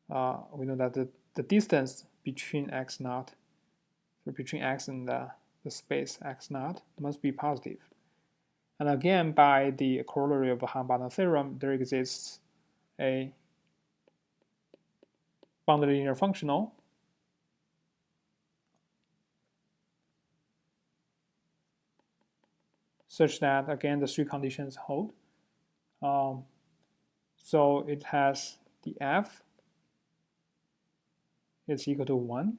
we know that the distance between X naught, so between X and the space X naught, must be positive. And again, by the corollary of the Hahn-Banach theorem, there exists a bounded linear functional such that, again, the three conditions hold. So it has the f is equal to 1,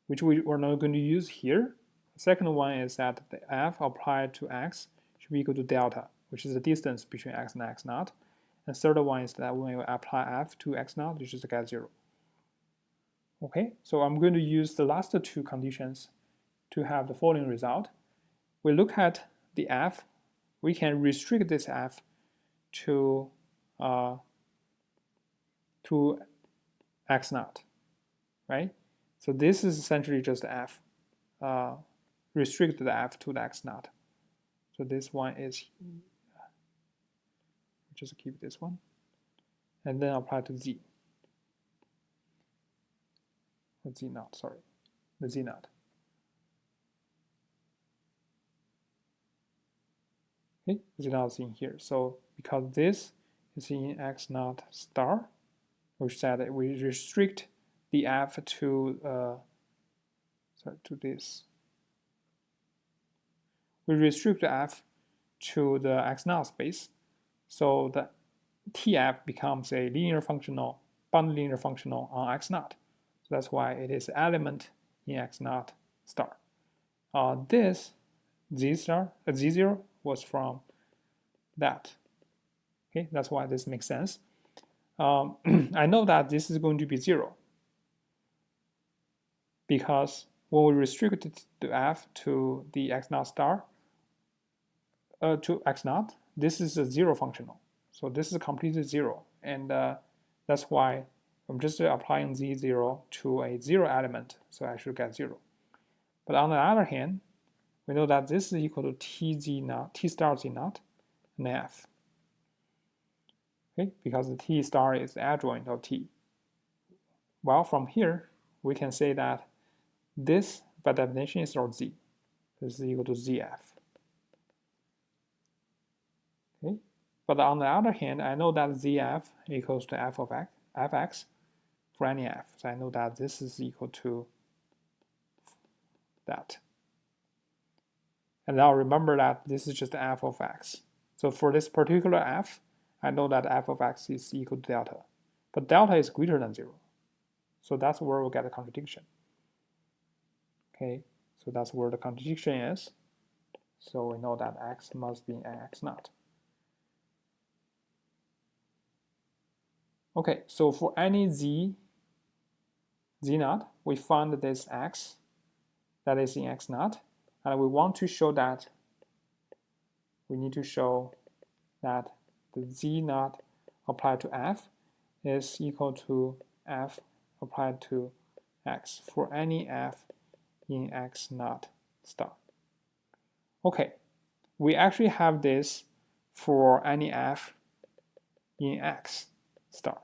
which we're not going to use here. The second one is that the f applied to x should be equal to delta, which is the distance between x and x naught. And third one is that when you apply f to x naught, you just get 0. Okay, so I'm going to use the last two conditions to have the following result. We look at the f. We can restrict this f to x naught, right? So this is essentially just f. Restrict the f to the x naught. So this one is, just keep this one, and then apply to z. Z naught, sorry, the z naught. Okay, z naught is in here. So because this is in x naught star, which said that we restrict the f to to this. We restrict the f to the x naught space, so the tf becomes a linear functional, bounded linear functional on x naught. So that's why it is element in x naught star. This z star, z0 was from that. Okay, that's why this makes sense. I know that this is going to be 0 because when we restrict the f to the x naught star, to x naught, this is a 0 functional. So this is completely 0. And that's why I'm just applying z0 to a 0 element, so I should get 0. But on the other hand, we know that this is equal to t star z naught and f. Okay, because the t star is adjoint of t. Well, from here, we can say that this, by definition, is our z. This is equal to zf. Okay, but on the other hand, I know that zf equals to f of x, fx for any f. So I know that this is equal to that. And now remember that this is just f of x. So for this particular f, I know that f of x is equal to delta. But delta is greater than 0. So that's where we'll get a contradiction. Okay, so that's where the contradiction is. So we know that x must be an x naught. Okay, so for any z naught, we find this x that is in x naught, and we want to show that we need to show that the z naught applied to f is equal to f applied to x for any f in x naught star. Okay, we actually have this for any f in x star.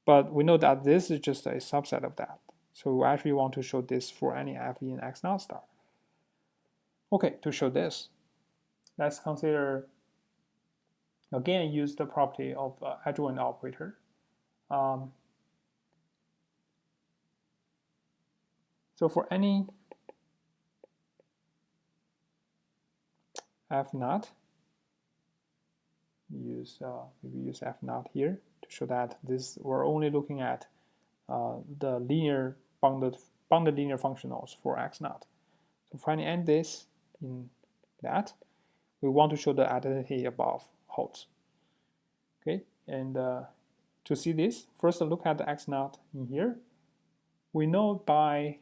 But we know that this is just a subset of that. So we actually want to show this for any f in x naught star. Okay, to show this, let's consider, again, use the property of adjoint operator. So for any f naught, maybe use f naught here to show that this we're only looking at the linear bounded linear functionals for x naught. So finding and this in that, we want to show the identity above holds. Okay, and to see this, first look at the x naught in here. We know by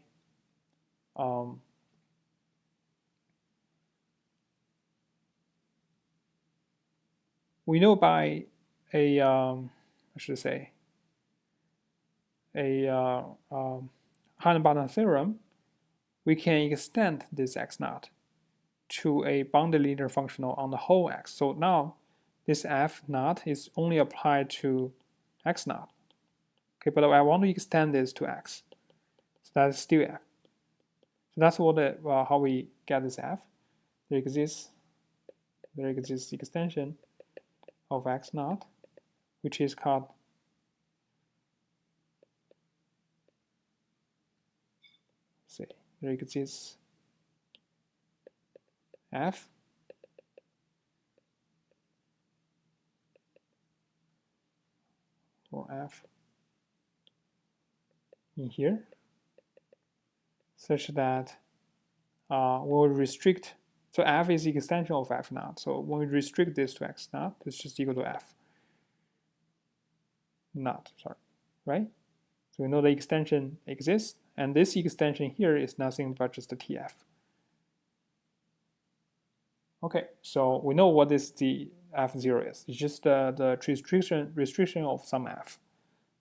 a I should say a Hahn-Banach theorem, we can extend this x naught to a bounded linear functional on the whole x. So now this f naught is only applied to x naught. Okay, but I want to extend this to x. So that is still f. So that's what how we get this f. There exists extension of x naught, which is called there exists f f in here, such that we'll restrict, so f is the extension of f naught. So when we restrict this to x naught, it's just equal to f naught, right? So we know the extension exists, and this extension here is nothing but just the tf. Okay, so we know what is the f0 is. It's just the restriction of some f.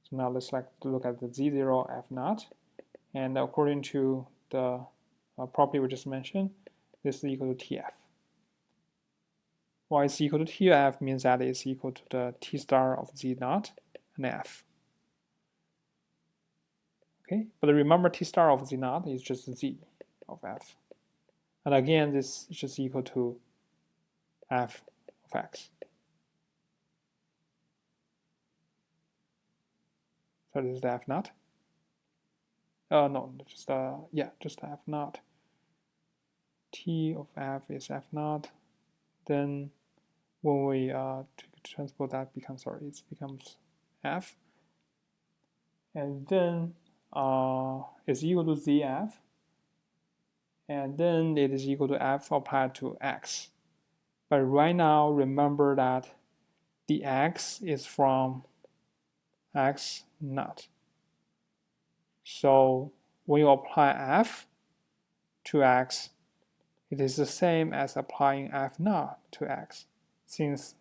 So now let's look at the z0 f naught, and according to the property we just mentioned, this is equal to tf. Why it's equal to tf means that it's equal to the t star of z naught and f. Okay, but remember t star of z naught is just z of f. And again, this is just equal to f of x. So this is the f naught. No, just just f naught. T of f is f naught. Then when we transpose that becomes it becomes f, and then it's equal to zf, and then it is equal to f applied to x. But right now, remember that the x is from x naught. So when you apply f to x, it is the same as applying f naught to x, since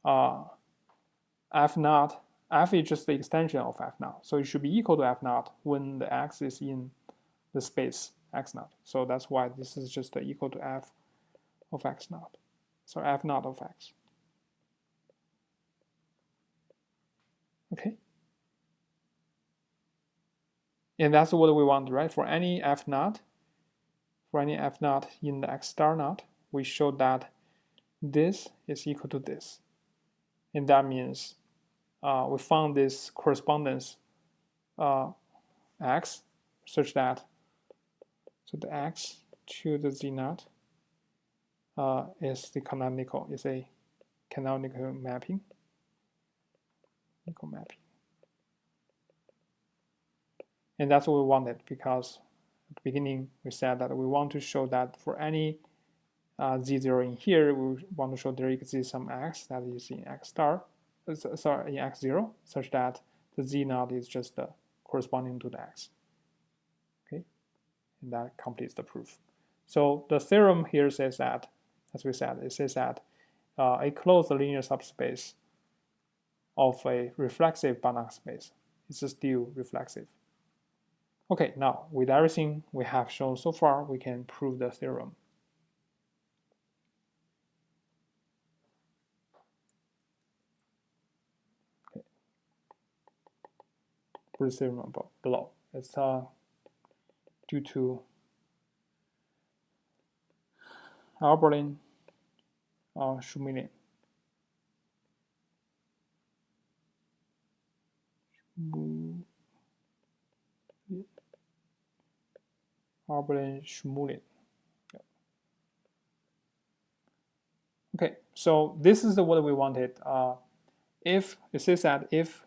f naught, f is just the extension of f naught. So it should be equal to f naught when the x is in the space x naught. So that's why this is just equal to f of x naught. So f naught of x. Okay. And that's what we want, right? For any f naught in the x star naught, we show that this is equal to this. And that means we found this correspondence x such that the x to the z naught is the canonical, is a canonical mapping. And that's what we wanted, because at the beginning we said that we want to show that for any z0 in here, we want to show there exists some x that is in x star, in x0, such that the z naught is just corresponding to the x. Okay, and that completes the proof. So the theorem here says that, as we said, it says that a closed linear subspace of a reflexive Banach space is still reflexive. Okay, now with everything we have shown so far, we can prove the theorem. Okay. Prove the theorem below. It's due to Alberlin, Schumilin. Alberlin, Schumilin. Okay, so this is what we wanted. If it says that if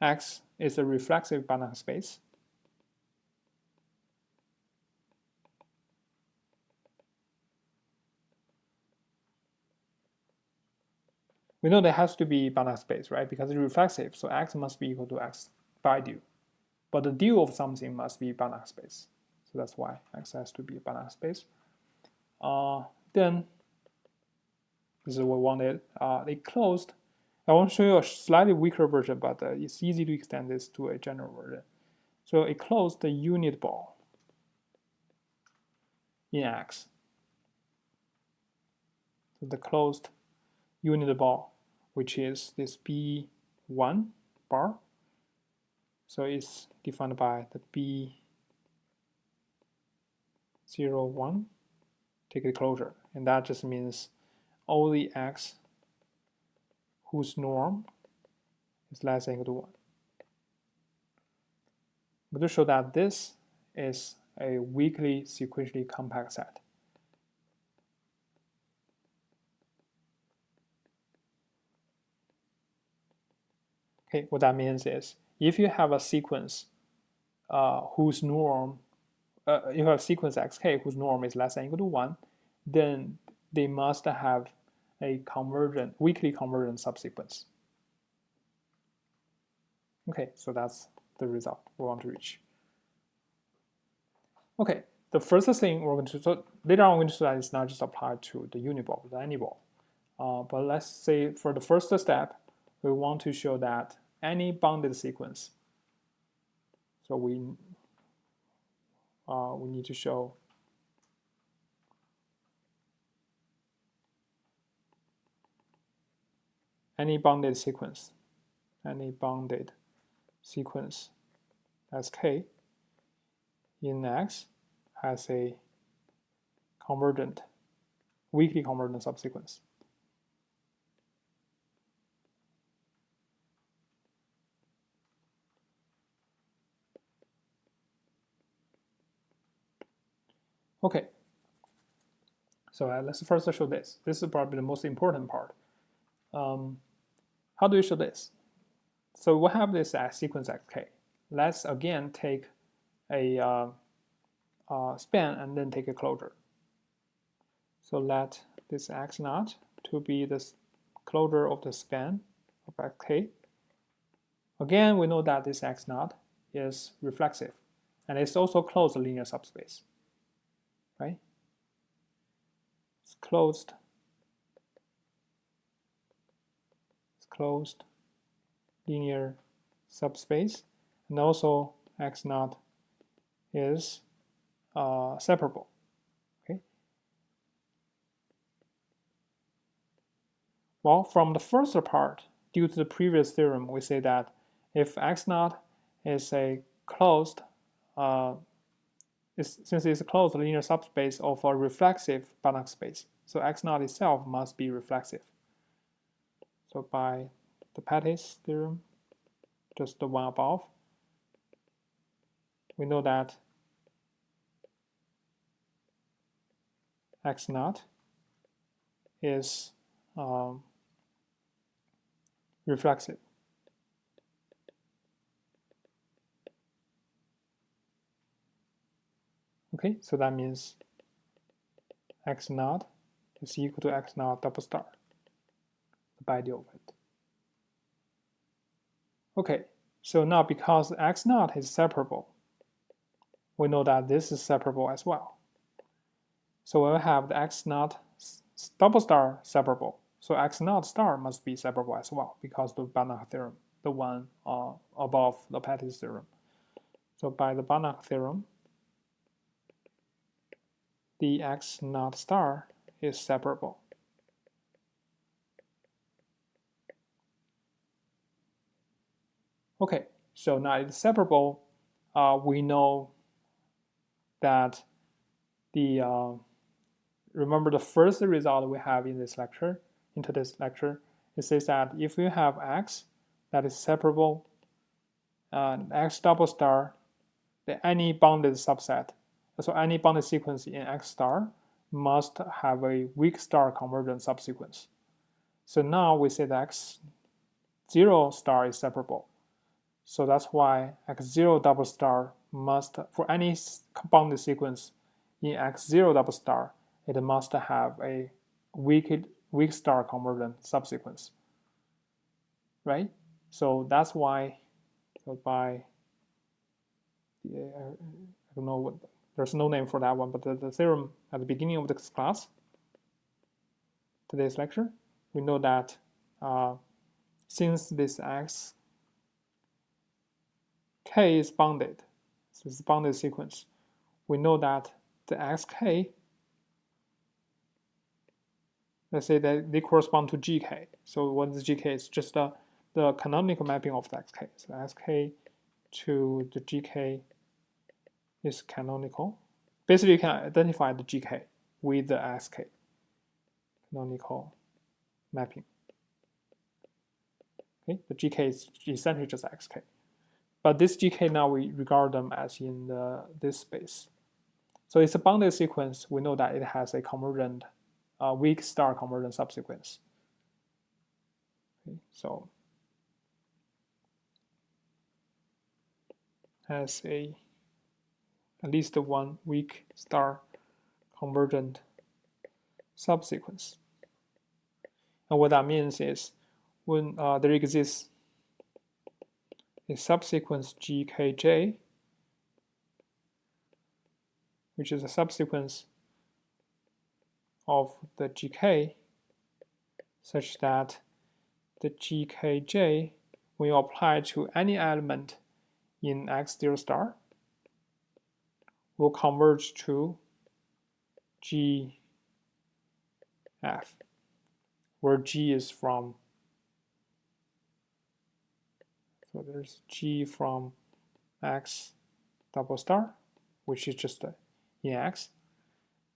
X is a reflexive Banach space, we know there has to be Banach space, right? Because it's reflexive, so X must be equal to X by du. But the du of something must be Banach space. So that's why X has to be a Banach space. Then this is what we wanted. They closed. I want to show you a slightly weaker version, but it's easy to extend this to a general version. So it closed the unit ball in X. So the closed unit ball, which is this B1 bar. So it's defined by the B01, take the closure. And that just means all the X whose norm is less than or equal to 1. I'm going to show that this is a weakly sequentially compact set. Okay, what that means is if you have a sequence whose norm, you have a sequence xk whose norm is less than or equal to 1, then they must have a weakly convergent subsequence. Okay, so that's the result we want to reach. Okay, the first thing we're going to, so later on we're going to show that it's not just applied to the uniball, but any ball. But let's say for the first step, we want to show that any bounded sequence. So we need to show any bounded sequence sk in X has a weakly convergent subsequence. Okay, so let's first show this. This is probably the most important part. How do we show this? So we have this as sequence xk. Let's again take a span and then take a closure. So let this x naught to be the closure of the span of xk. Again, we know that this x naught is reflexive, and it's also closed linear subspace, right? It's closed linear subspace, and also x naught is separable. Okay. Well, from the first part, due to the previous theorem, we say that if x naught is a closed, since it's a closed linear subspace of a reflexive Banach space, so x naught itself must be reflexive. So by the Petty's theorem, just the one above, we know that x naught is reflexive. Okay, so that means x naught is equal to x naught double star, the bidial of it. Okay, so now because x naught is separable, we know that this is separable as well. So we'll have the x naught double star separable. So x naught star must be separable as well because the Banach theorem, the one above the Petty's theorem. So by the Banach theorem, the x naught star is separable. Okay, so now it's separable. We know that remember the first result we have in this lecture, it says that if you have x that is separable, x double star, any bounded subset, so any bounded sequence in x star must have a weak star convergent subsequence. So now we say that x0 star is separable. So that's why x0 double star must, for any bounded sequence in x0 double star, it must have a weak star convergent subsequence, right? So that's why, so by, I don't know what, there's no name for that one, but the theorem at the beginning of this class, today's lecture, we know that since this x k is bounded, so it's a bounded sequence, we know that the xk, let's say that they correspond to gk. So what is gk? It's just the canonical mapping of the xk. So xk to the gk is canonical. Basically, you can identify the gk with the sk, canonical mapping. Okay, the gk is essentially just xk. But this gk now we regard them as in this space. So it's a bounded sequence. We know that it has a convergent, weak star convergent subsequence. Okay, so has at least one weak star convergent subsequence. And what that means is when there exists a subsequence GKJ, which is a subsequence of the GK, such that the GKJ, when you apply to any element in X0 star, will converge to GF, where G is from, so there's G from X double star, which is just in X,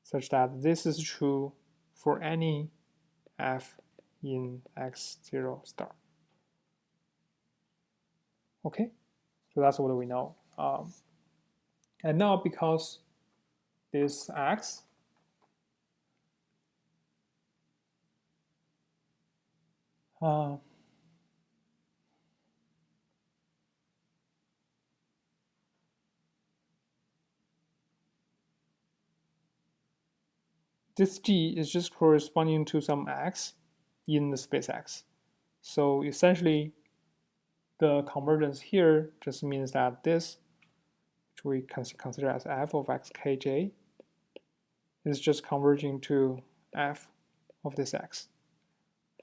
such that this is true for any F in X0 star. Okay, so that's what we know. And now because this X this G is just corresponding to some X in the space X. So essentially, the convergence here just means that this, which we consider as f of xkj, is just converging to f of this x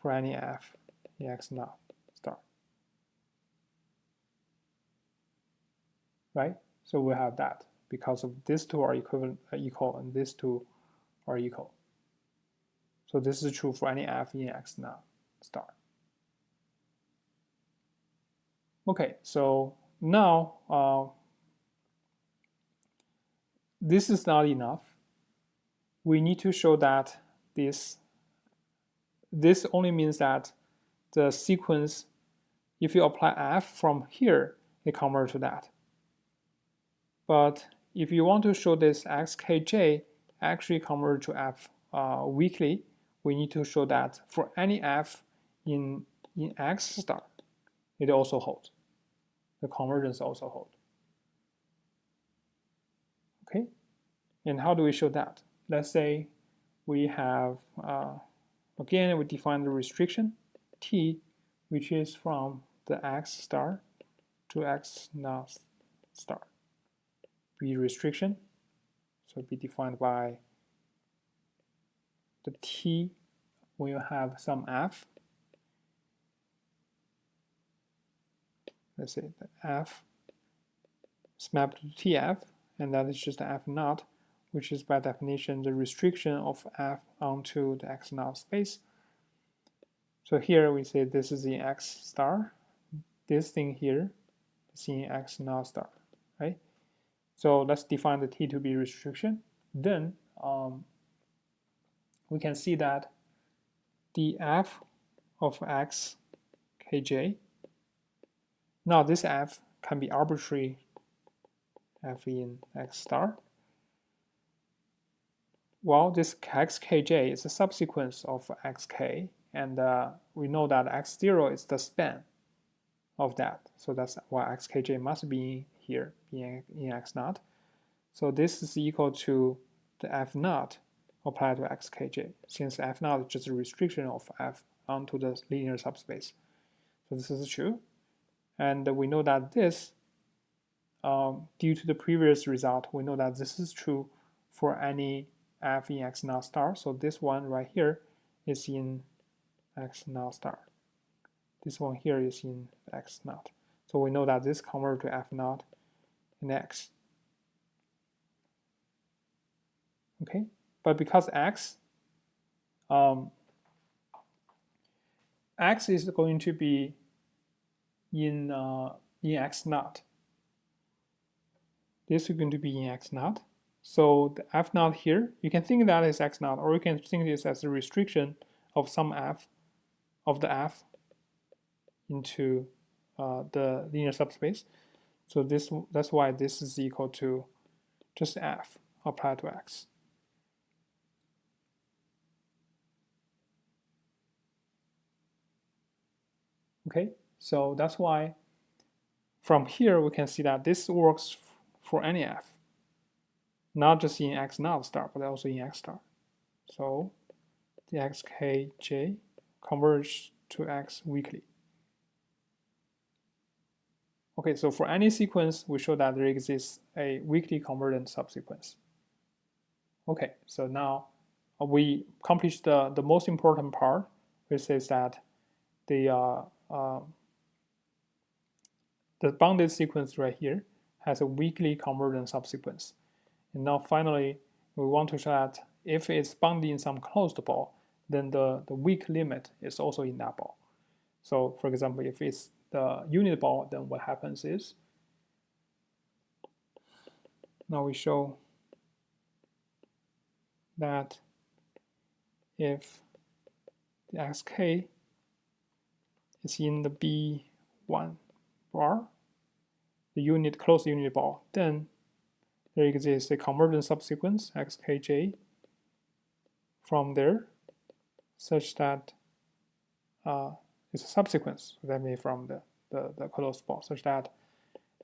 for any f in x naught star. Right? So we have that because of these two are equal and these two are equal. So this is true for any f in x naught star. Okay, so now this is not enough. We need to show that this only means that the sequence, if you apply f from here, it converts to that. But if you want to show this xkj actually convert to f weakly, we need to show that for any f in x star, it also holds. The convergence also holds. Okay, and how do we show that? Let's say we have, again, we define the restriction T, which is from the X star to X naught star. B restriction, so be defined by the T when you have some F. Let's say the F is mapped to TF, and that is just the F naught, which is by definition the restriction of F onto the X naught space. So here we say this is in X star, this thing here is in X naught star, right? So let's define the T to be restriction. Then we can see that the F of X kj, now this F can be arbitrary F in X star. Well, this xkj is a subsequence of xk, and we know that x0 is the span of that. So that's why xkj must be here, being in x naught. So this is equal to the f naught applied to xkj, since f naught is just a restriction of f onto the linear subspace. So this is true. And we know that this, due to the previous result, we know that this is true for any f in x naught star. So this one right here is in x naught star. This one here is in x naught. So we know that this converts to f naught in x. Okay, but because x is going to be in x naught. This is going to be in x naught. So the f naught here, you can think that is x naught, or you can think this as a restriction of some f of the f into the linear subspace. So that's why this is equal to just f applied to x. Okay, so that's why from here we can see that this works for any f, not just in x naught star, but also in x star. So the xkj converges to x weakly. Okay, so for any sequence, we show that there exists a weakly convergent subsequence. Okay, so now we accomplished the most important part, which is that the bounded sequence right here has a weakly convergent subsequence. And now finally, we want to show that if it's bounded in some closed ball, then the weak limit is also in that ball. So for example, if it's the unit ball, then what happens is, now we show that if the xk is in the B1 bar, the closed unit ball, then there exists a convergent subsequence xkj from there, such that it's a subsequence, that means from the closed ball, such that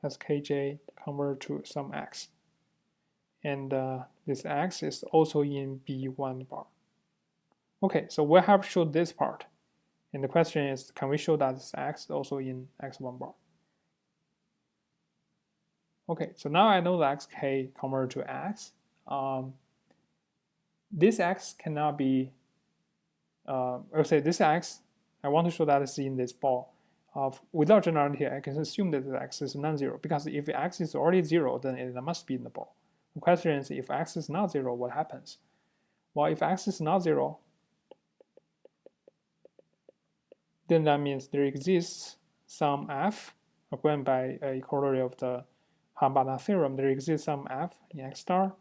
skj converge to some x. And this x is also in B1 bar. Okay, so we have showed this part. And the question is, can we show that this x is also in x1 bar? Okay, so now I know that xk converge to x. This x cannot be, let's say this x, I want to show that it's in this ball. Without generality, I can assume that the x is non-zero, because if x is already 0, then it must be in the ball. The question is, if x is not 0, what happens? Well, if x is not 0, then that means there exists some f, going by a corollary of the Hahn-Banach theorem, there exists some f in x star,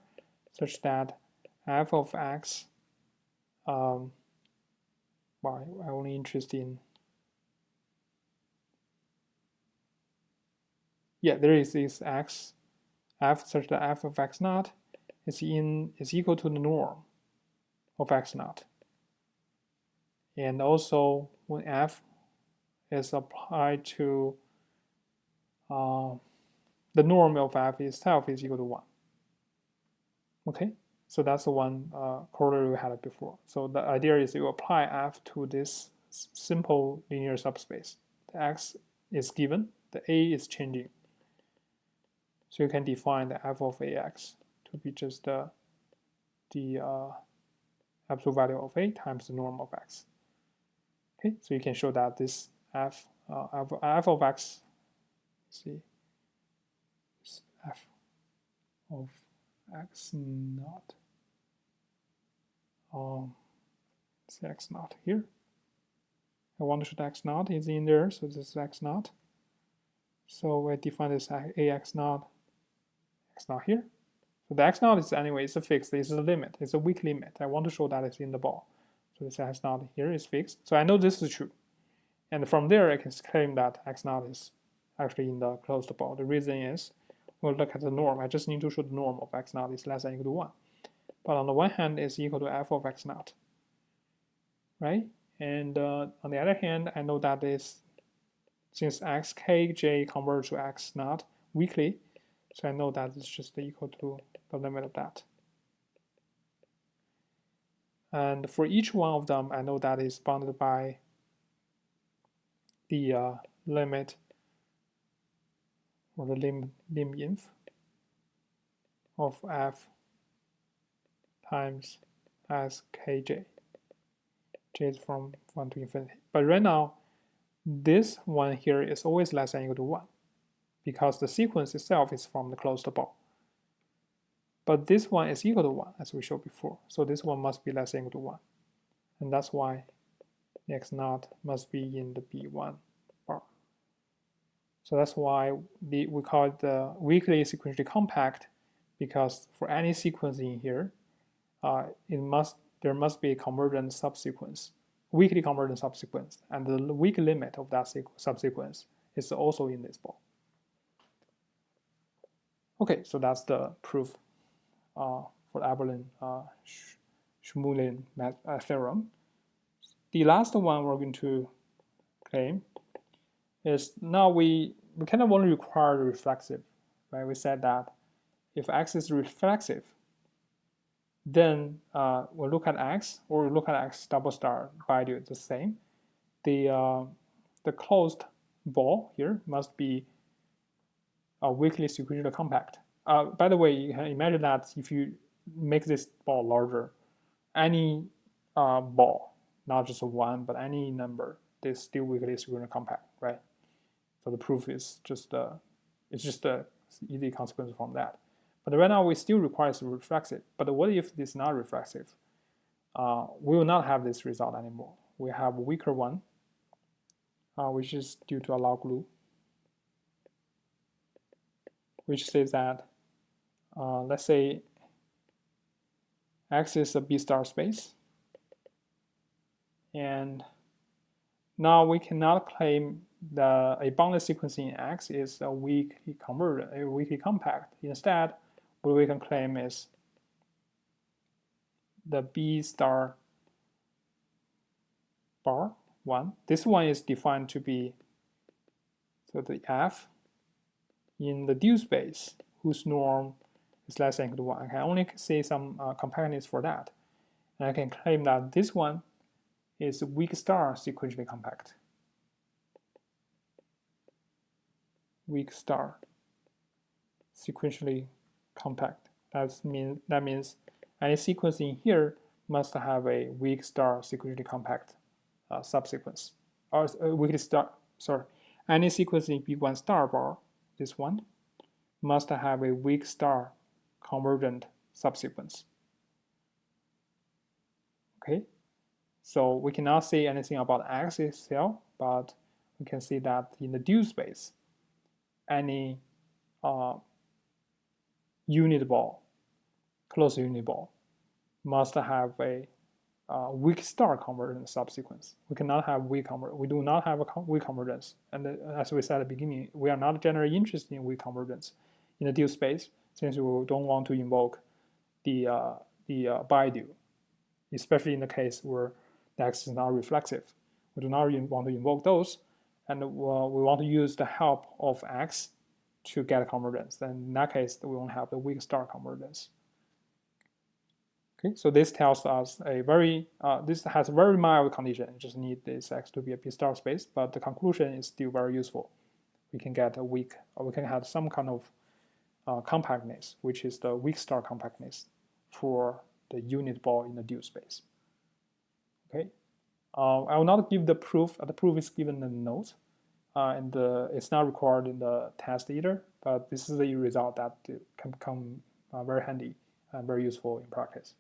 such that f of x, well, I'm only interested in, there is this x, f such that f of x naught is equal to the norm of x naught. And also when f is applied to the norm of f itself is equal to 1. Okay, so that's the one corollary we had before. So the idea is you apply f to this simple linear subspace. The x is given, the a is changing. So you can define the f of ax to be just the absolute value of a times the norm of x. Okay, so you can show that this f of x, let's see, f of x naught, it's x naught here. I want to show x naught is in there, so this is x naught. So I define this ax naught, x naught here. So the x naught is anyway, it's a fixed, it's a limit, it's a weak limit. I want to show that it's in the ball. So this x naught here is fixed. So I know this is true. And from there, I can claim that x naught is actually in the closed ball. The reason is, we'll look at the norm. I just need to show the norm of x naught is less than or equal to 1. But on the one hand, it's equal to f of x naught, right? And on the other hand, I know that is, since xkj converge to x naught weakly, so I know that it's just equal to the limit of that. And for each one of them, I know that is bounded by the limit, or the lim inf of f times skj. J is from 1 to infinity. But right now, this one here is always less than or equal to 1, because the sequence itself is from the closed ball. But this one is equal to 1, as we showed before. So this one must be less than or equal to 1. And that's why the x naught must be in the B1 bar. So that's why we call it the weakly sequentially compact, because for any sequence in here, there must be a convergent subsequence, weakly convergent subsequence, and the weak limit of that subsequence is also in this ball. Okay, so that's the proof for Aberlin-Schmulin theorem. The last one we're going to claim is, now we we kind of only require the reflexive, right? We said that if X is reflexive, then we'll look at X, or we'll look at X double star value the same. The closed ball here must be weakly sequentially compact. By the way, you can imagine that if you make this ball larger, any ball, not just one, but any number, is still weakly sequentially compact, right? So the proof is just it's just a easy consequence from that. But right now we still require reflexive. But what if this is not reflexive? We will not have this result anymore. We have a weaker one, which is due to a log glue, which says that let's say X is a B star space, and now we cannot claim that a bounded sequence in X is a weakly convergent, a weakly compact. Instead, what we can claim is the B star bar 1. This one is defined to be, so the F in the dual space whose norm is less than equal to 1. I can only say some compactness for that. And I can claim that this one is weak star sequentially compact. Weak star sequentially compact. That means any sequence in here must have a weak star sequentially compact subsequence, or weak star. Sorry, any sequence in B1 star bar, this one, must have a weak star convergent subsequence. Okay, so we cannot say anything about X itself, but we can see that in the dual space, any unit ball, closed unit ball, must have a weak star convergent subsequence. We cannot have weak convergence. We do not have a weak convergence. And as we said at the beginning, we are not generally interested in weak convergence in the dual space, since we don't want to invoke the bidual, especially in the case where the X is not reflexive. We do not want to invoke those, and we want to use the help of X to get convergence. Then in that case, we won't have the weak star convergence. Okay, so this tells us this has a very mild condition. You just need this X to be a P star space, but the conclusion is still very useful. We can get we can have some kind of compactness, which is the weak star compactness for the unit ball in the dual space. Okay, I will not give the proof. The proof is given in the notes, and it's not required in the test either. But this is a result that can become very handy and very useful in practice.